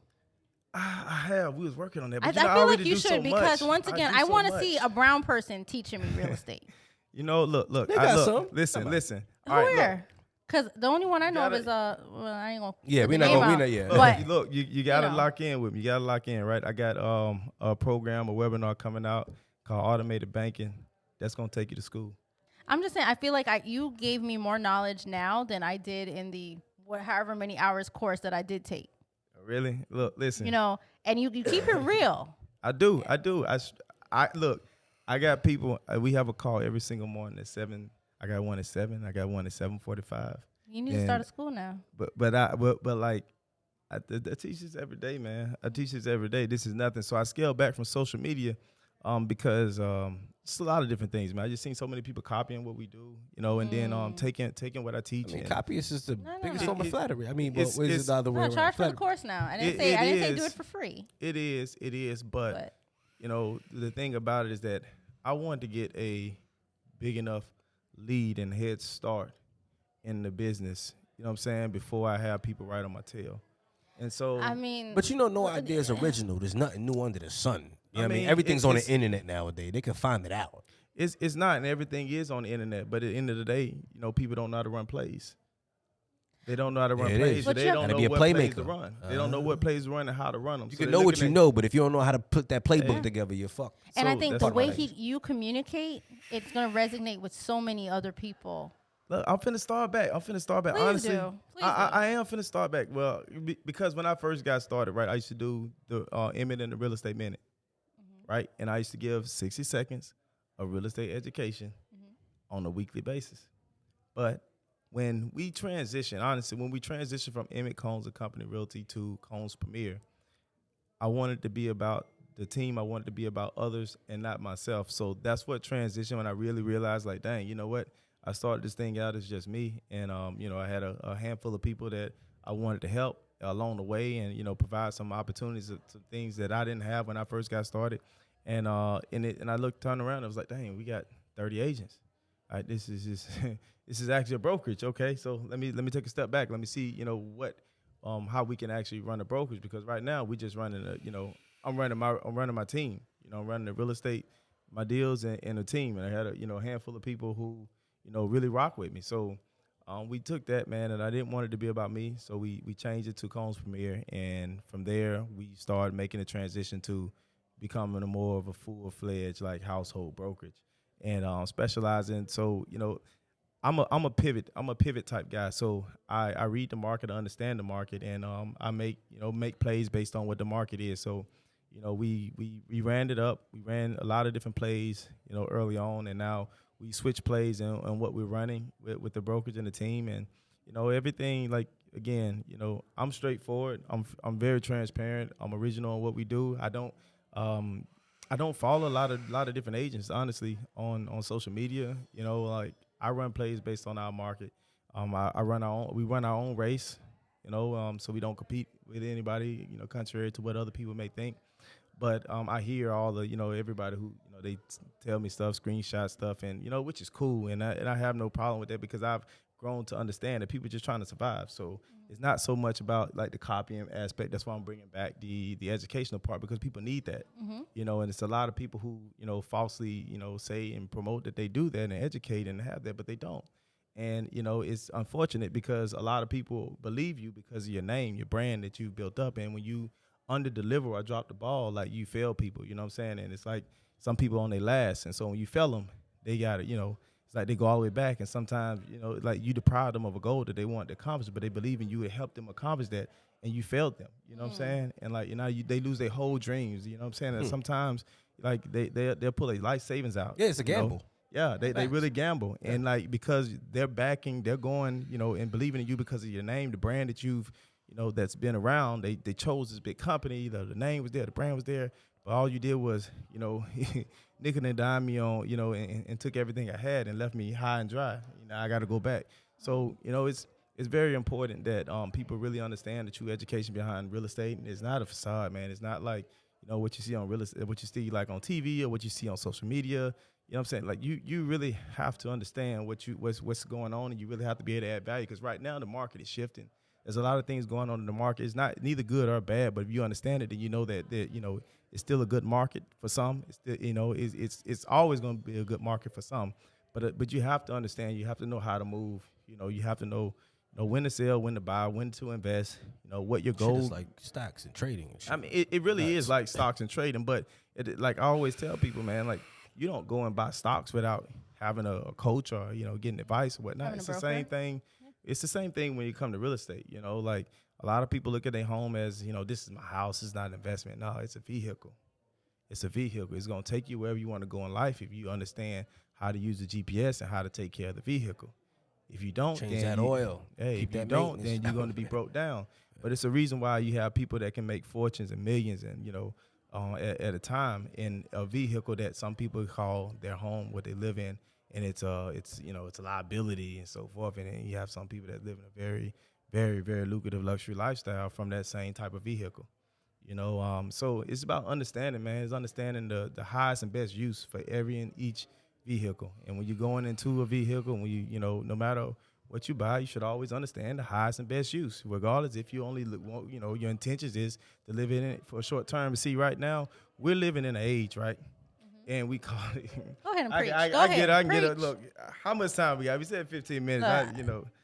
I have. We was working on that. But I feel like you should so because much. once again, do I so want to much. see a brown person teaching me real estate. Look. They got some. Listen. All right, look. Where? Because the only one I know of gotta- is I ain't gonna. Yeah, put we the not name gonna. out. We not yet. But Look, you gotta know. lock in with me. You gotta lock in, right? I got a program, a webinar coming out called Automated Banking. That's gonna take you to school. I'm just saying, I feel like you gave me more knowledge now than I did in the however many hours course that I did take. Really? Look, listen. And you keep it real. I do. I look. I got people. We have a call every single morning at 7. I got one at 7. I got one at 7:45. You need to start a school now. But I teach this every day, man. I teach this every day. This is nothing. So I scaled back from social media, because it's a lot of different things, man. I just seen so many people copying what we do, and then taking what I teach. I mean, copyists is the biggest no. form of flattery. I mean, It's- what is it's- it the other way No, around? charge for the Flattery. course now. I didn't It say do is. it for free. It is. But the thing about it is that I wanted to get a big enough lead and head start in the business, You know what I'm saying? Before I have people right on my tail. And so I mean, But no idea is original. There's nothing new under the sun. You know what I mean? mean, Everything's on the it's- internet nowadays. They can find it out. it's not, and everything is on the internet. But at the end of the day, people don't know how to run plays. They don't know how to run It plays. is. So But they you don't have- know Gotta be a what plays playmaker. to run. They don't know what plays to run and how to run them. You So can they're know what looking you at- know, but if you don't know how to put that playbook Yeah. together, you're fucked. and I So think that's the what way I think. you communicate, it's gonna resonate with so many other people. Look, I'm finna start back. Please Honestly, do. Please I am finna start back. Well, because when I first got started, right, I used to do the Emmett and the Real Estate Minute, right? And I used to give 60 seconds of real estate education on a weekly basis. But when we transition from Emmett Combs and Company Realty to Combs Premier, I wanted to be about the team. I wanted to be about others and not myself. So that's what transition when I really realized, like, dang, you know what? I started this thing out as just me, and I had a handful of people that I wanted to help along the way, and provide some opportunities to things that I didn't have when I first got started. And I turned around, and I was like, dang, we got 30 agents. All right, this is just this is actually a brokerage. Okay, so let me take a step back. Let me see, how we can actually run a brokerage, because right now we just running I'm running my team. I'm running the real estate, my deals, and a team, and I had a handful of people who really rock with me. So we took that, man, and I didn't want it to be about me. So we changed it to Combs Premier, and from there we started making the transition to becoming more of a full-fledged like household brokerage, and specializing. So I'm a pivot type guy. So I read the market, I understand the market, and I make plays based on what the market is. So we ran it up. We ran a lot of different plays early on, and now we switch plays and what we're running with the brokerage and the team, and everything. Like, again, I'm straightforward. I'm very transparent. I'm original in what we do. I don't follow a lot of different agents, honestly, on social media. Like, I run plays based on our market. We run our own race, so we don't compete with anybody, contrary to what other people may think. But I hear all the, everybody who, they tell me stuff, screenshot stuff, and, which is cool. And I have no problem with that, because I've grown to understand that people are just trying to survive. So it's not so much about like the copying aspect. That's why I'm bringing back the educational part, because people need that, and it's a lot of people who, falsely, say and promote that they do that and educate and have that, but they don't. And, it's unfortunate, because a lot of people believe you because of your name, your brand that you've built up. And when you under deliver or drop the ball, like, you fail people, you know what I'm saying? And it's like some people on their last. And so when you fail them, they got to, it's like they go all the way back. And sometimes, like, you deprive them of a goal that they want to accomplish, but they believe in you to help them accomplish that, and you failed them, you know what I'm saying? And like, they lose their whole dreams, you know what I'm saying? And sometimes, like, they'll pull their life savings out. Yeah, it's a gamble. Yeah, they really gamble. Yeah. And like, because they're going, and believing in you because of your name, the brand that you've, that's been around. They chose this big company. The name was there, the brand was there, but all you did was, nickel and dime me on, and took everything I had and left me high and dry. I got to go back. So, it's very important that people really understand the true education behind real estate. And it's not a facade, man. It's not like, what you see on real estate, what you see like on TV or what you see on social media. You know what I'm saying? Like, you really have to understand what's going on, and you really have to be able to add value, because right now the market is shifting. There's a lot of things going on in the market. It's not neither good or bad, but if you understand it, then you know that it's still a good market for some. It's still, it's always going to be a good market for some. But you have to understand. You have to know how to move. You have to know when to sell, when to buy, when to invest. What your goal Shit is like stocks and trading and shit. I mean, it really is like stocks and trading. But like I always tell people, man, like, you don't go and buy stocks without having a coach or getting advice or whatnot. It's the same thing. It's the same thing when you come to real estate. Like, a lot of people look at their home as, this is my house. It's not an investment. No, it's a vehicle. It's a vehicle. It's going to take you wherever you want to go in life if you understand how to use the GPS and how to take care of the vehicle. If you don't, change that oil. Hey, Keep if you that don't, maintenance. then you're going to be broke down. But it's a reason why you have people that can make fortunes and millions and, at a time in a vehicle that some people call their home, what they live in. And it's a liability and so forth. And then you have some people that live in a very, very, very lucrative luxury lifestyle from that same type of vehicle. So it's about understanding, man. It's understanding the highest and best use for every and each vehicle. And when you're going into a vehicle, when you, no matter what you buy, you should always understand the highest and best use, regardless if you only want, your intentions is to live in it for a short term. See, right now we're living in an age, right? And we call it. Go ahead and preach. I Go can ahead. get a Preach. look. How much time we got? We said 15 minutes.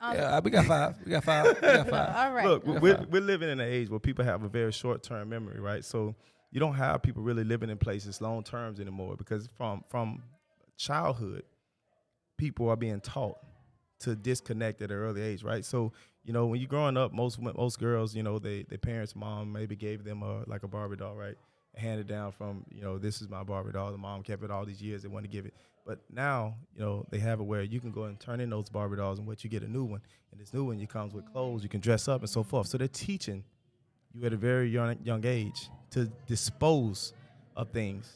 Yeah, we got 5. We got 5. We got 5. All right. Look, we're living in an age where people have a very short term memory, right? So you don't have people really living in places long terms anymore, because from childhood, people are being taught to disconnect at an early age, right? So when you're growing up, most girls, their parents' mom maybe gave them like a Barbie doll, right? Handed down from, this is my Barbie doll. The mom kept it all these years. They want to give it. But now, they have it where you can go and turn in those Barbie dolls, and you get a new one. And this new one, it comes with clothes. You can dress up and so forth. So they're teaching you at a very young age to dispose of things,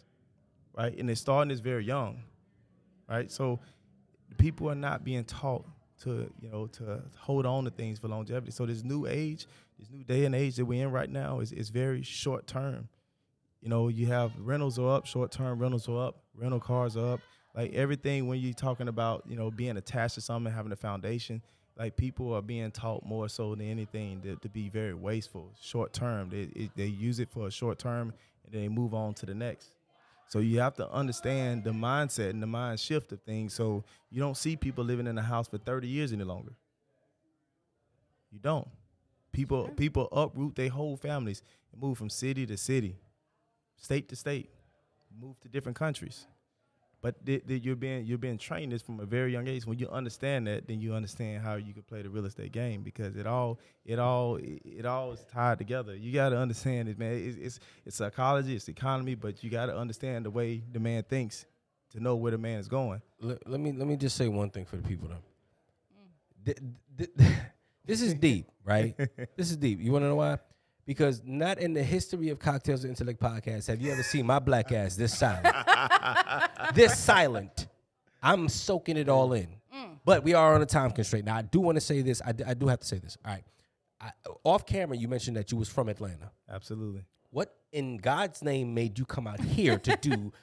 right? And they're starting this very young, right? So people are not being taught to hold on to things for longevity. So this new age, this new day and age that we're in right now is very short term. You have rentals are up, short-term rentals are up, rental cars are up. Like everything when you're talking about, being attached to something, having a foundation, like people are being taught more so than anything to be very wasteful, short-term. They use it for a short term and then they move on to the next. So you have to understand the mindset and the mind shift of things. So you don't see people living in a house for 30 years any longer. You don't. People uproot their whole families and move from city to city, state to state, move to different countries. But you're being trained this from a very young age. When you understand that, then you understand how you can play the real estate game, because it all is tied together. You got to understand it, man. It's psychology, it's economy, but you got to understand the way the man thinks to know where the man is going. Let me just say one thing for the people, though. This is deep, right? This is deep. You want to know why? Because not in the history of Cocktails and Intellect podcast have you ever seen my black ass this silent. This silent. I'm soaking it all in. But we are on a time constraint. Now, I do want to say this. I do have to say this. All right. Off camera, you mentioned that you was from Atlanta. Absolutely. What in God's name made you come out here to do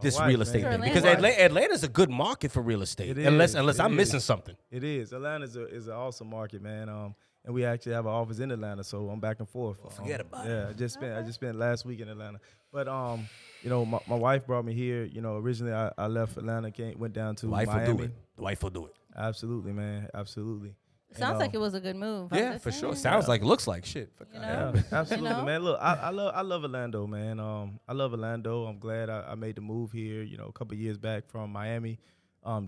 this wife, real estate man. thing? Because Atlanta's a good market for real estate. It Unless is. I'm missing something. It is. Atlanta is an awesome market, man. And we actually have an office in Atlanta, so I'm back and forth. Forget about it. Yeah, I just spent last week in Atlanta. But my wife brought me here. Originally I left Atlanta, went down to Wife Miami. will do it. The wife will do it. Absolutely, man. Absolutely. Sounds like it was a good move. I'm Yeah, just for saying. sure. Sounds like, looks like shit. You know? Yeah, absolutely, You know? man. Look, I love Orlando, man. I love Orlando. I'm glad I made the move here, a couple of years back from Miami.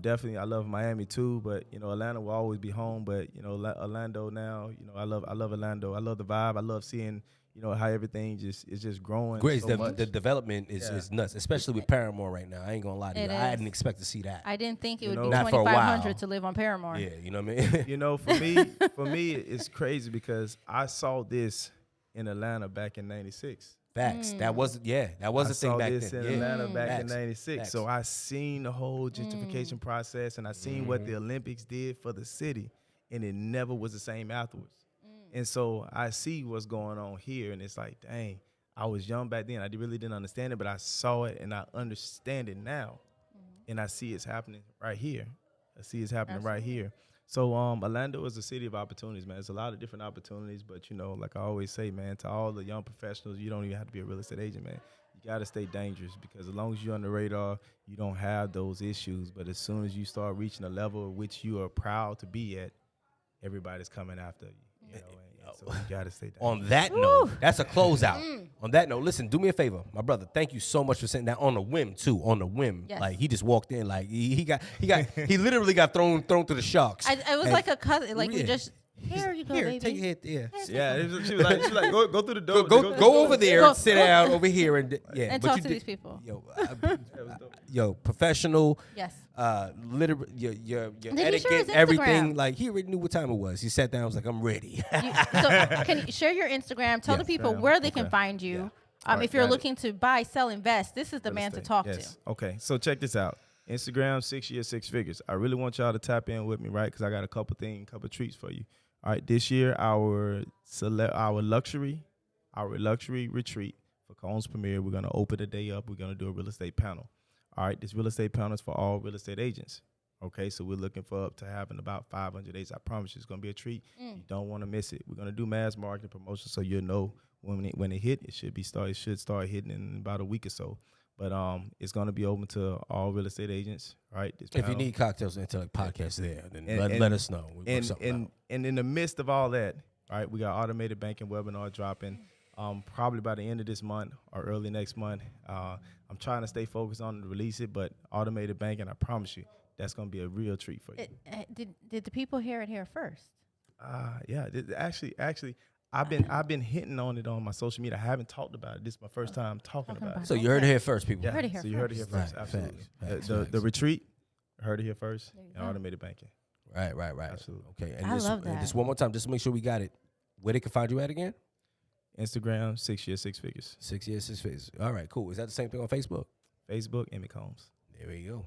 Definitely, I love Miami too, but Atlanta will always be home. But Orlando now, I love Orlando. I love the vibe. I love seeing how everything is just growing. Great. So much. The development is nuts, especially with Paramore right now. I ain't gonna lie to you. It I is. didn't expect to see that. I didn't think it You would know? be Not for a while. $2,500 to live on Paramore. Yeah, you know what I mean? for me, it's crazy because I saw this in Atlanta back in '96. Facts. That was a thing I back saw this then. in Atlanta back Facts. in '96. Facts. So I seen the whole gentrification process, and I seen what the Olympics did for the city, and it never was the same afterwards. And so I see what's going on here, and it's like, dang, I was young back then. I really didn't understand it, but I saw it, and I understand it now, and I see it's happening right here. I see it's happening right here. So Orlando is a city of opportunities, man. There's a lot of different opportunities, but like I always say, man, to all the young professionals, you don't even have to be a real estate agent, man. You got to stay dangerous, because as long as you're on the radar, you don't have those issues. But as soon as you start reaching a level at which you are proud to be at, everybody's coming after you. And so you got to stay dangerous. On that note, that's a closeout. On that note, listen, do me a favor, my brother. Thank you so much for sitting down on a whim too. On a whim, Yes. like he just walked in, like he literally got thrown through the sharks. It was And- like a cousin. Like we Yeah. just here you go, Here, baby. take it. Yeah. Yeah, she was like, go through the door. Go over there Go- and sit go- down over here and and but talk you to did- these people. Yo, professional. Yes. Literally, your he share etiquette, his everything. Instagram? Like he already knew what time it was. He sat down. Was like, I'm ready. So can you share your Instagram? Tell the people where they can find you. Alright, If you're got it. looking to buy, sell, invest, this is the man to talk to. Okay, so check this out. Instagram, 6 years, 6 figures. I really want y'all to tap in with me, right? Because I got a couple treats for you. All right, this year our luxury retreat for Cone's Premier. We're gonna open the day up. We're gonna do a real estate panel. All right, this real estate panel is for all real estate agents. Okay, so we're looking for up to having about 500 days. I promise you, it's gonna be a treat. You don't want to miss it. We're gonna do mass marketing promotion, so you'll know when it hit. It should start hitting in about a week or so. But it's gonna be open to all real estate agents, right? This If you panel. need Cocktails and Intellect podcast there, then And- let us know. We work something and out. and in the midst of all that, right, we got automated banking webinar dropping probably by the end of this month or early next month. I'm trying to stay focused on to release it, but automated banking, I promise you, that's going to be a real treat for you. Did the people hear it here first? Yeah, actually, I've been hitting on it on my social media. I haven't talked about it. This is my first time talking about it. So you heard it here first, people. Yeah, heard it here so you heard it here first. first. Right, Absolutely. facts, The facts. retreat, heard it here first, There you and go. automated banking. Right. Absolutely. Okay. And I love and just that. one more time, just to make sure we got it. Where they can find you at again? Instagram, 6 years, 6 figures. 6 years, 6 figures. All right, cool. Is that the same thing on Facebook? Facebook, Emmy Combs. There we go.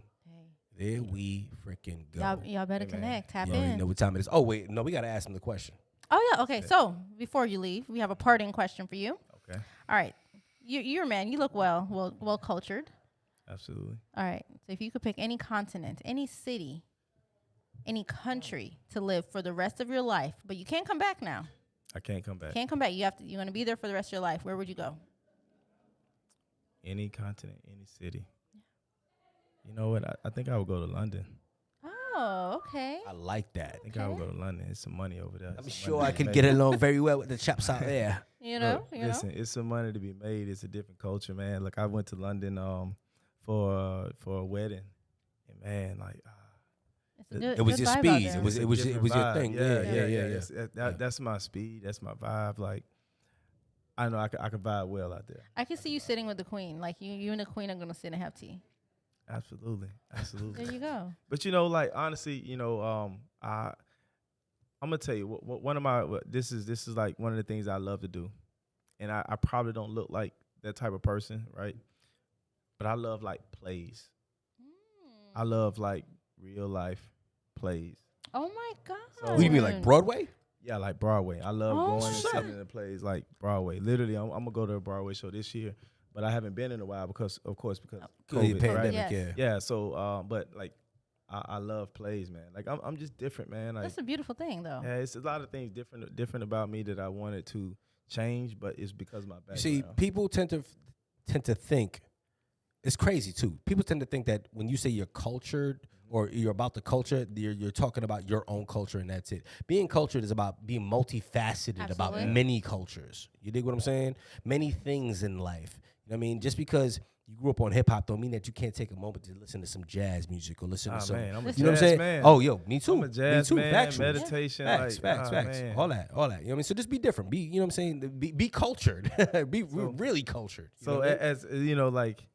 Hey. There we freaking go. Y'all better Hey, man. connect. Tap You already in. know what time it is. Oh, wait. No, we got to ask them the question. Oh yeah. Okay. So before you leave, we have a parting question for you. Okay, All right. You're a man. You look well cultured. absolutely. All right. So if you could pick any continent, any city, any country to live for the rest of your life, but you can't come back now. I can't come back. Can't come back. You're going to be there for the rest of your life. Where would you go? Any continent, any city. You know what? I think I would go to London. Oh, okay. I like that. I think I would go to London. It's some money over there. I'm Some sure money I to could be get made. along very well with the chaps out there. You know, Look, you listen, it's some money to be made. It's a different culture, man. Like I went to London for a wedding, and man, like It's a good, It was good your vibe out speed. there. It was a your different vibe. thing. Yeah. It's- That's my speed. That's my vibe. Like I know I could vibe well out there. I can see you sitting with the queen. Like you and the queen are going to sit and have tea. Absolutely. There you go. But like honestly, I'm gonna tell you one of my this is like one of the things I love to do, and I probably don't look like that type of person, right? But I love like plays. I love like real life plays. Oh my God. So- What do you mean, like Broadway? Yeah, like Broadway. I love Oh, going and sure. sitting in the plays like Broadway. Literally, I'm gonna go to a Broadway show this year, but I haven't been in a while because COVID, Pandemic, Yes. yeah. Yeah, so but like I love plays, man. Like I'm just different, man. Like That's a beautiful thing, though. yeah, it's a lot of things different about me that I wanted to change, but it's because of my You background. see, people tend to think it's crazy too. People tend to think that when you say you're cultured or you're about the culture, you're talking about your own culture and that's it. Being cultured is about being multifaceted about Absolutely. many cultures. You dig what I'm saying? Many things in life. You know what I mean? Just because you grew up on hip hop don't mean that you can't take a moment to listen to some jazz music or listen to some. man, I'm a You know what I'm jazz saying? man. Oh, yo, me too. I'm a jazz me too. man, Factual. meditation, Facts, like, facts. man. All that. You know what I mean? So just be different. Be, you know what I'm saying? Be cultured. Be really cultured. You know So what I mean? as you know, like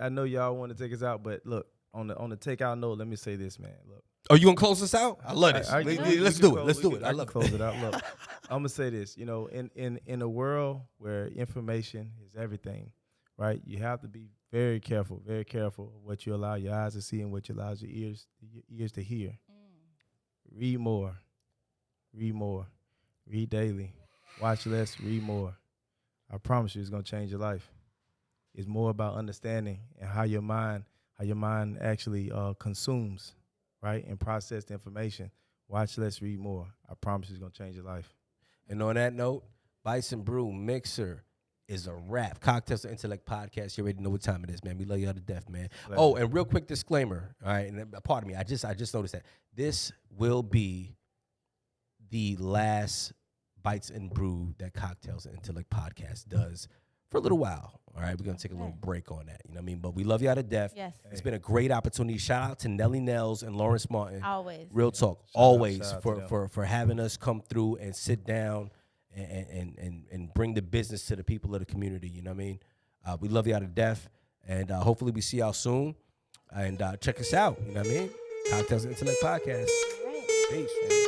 I know y'all want to take us out, but look on the takeout note, let me say this, man. Look, Oh, you gonna close this out? I love this. I- Let's we do can it. Let's close- do it. I can love close it. it out. Look, I'm gonna say this. In a world where information is everything, right? You have to be very careful of what you allow your eyes to see and what you allow your ears to hear. Read more, read daily, watch less, read more. I promise you, it's gonna change your life. It's more about understanding and how your mind actually consumes, right, and process the information. Watch less, read more. I promise you, it's gonna change your life. And on that note, BITES and Brew Mixer is a wrap. Cocktails and Intellect podcast. You already know what time it is, man. We love y'all to death, man. Pleasure. Oh, and real quick disclaimer. All right, and pardon me. I just noticed that this will be the last BITES and Brew that Cocktails and Intellect podcast does for a little while. All right, we're gonna take a little break on that. You know what I mean? But we love y'all to death. Yes. It's been a great opportunity. Shout out to Nelly Nels and Lawrence Martin. Always. Real talk, Shout always out to them. for having us come through and sit down and bring the business to the people of the community. You know what I mean? We love y'all to death, and hopefully we see y'all soon. And check us out. You know what I mean? Cocktails and Intellect podcast. Right. Peace. Man.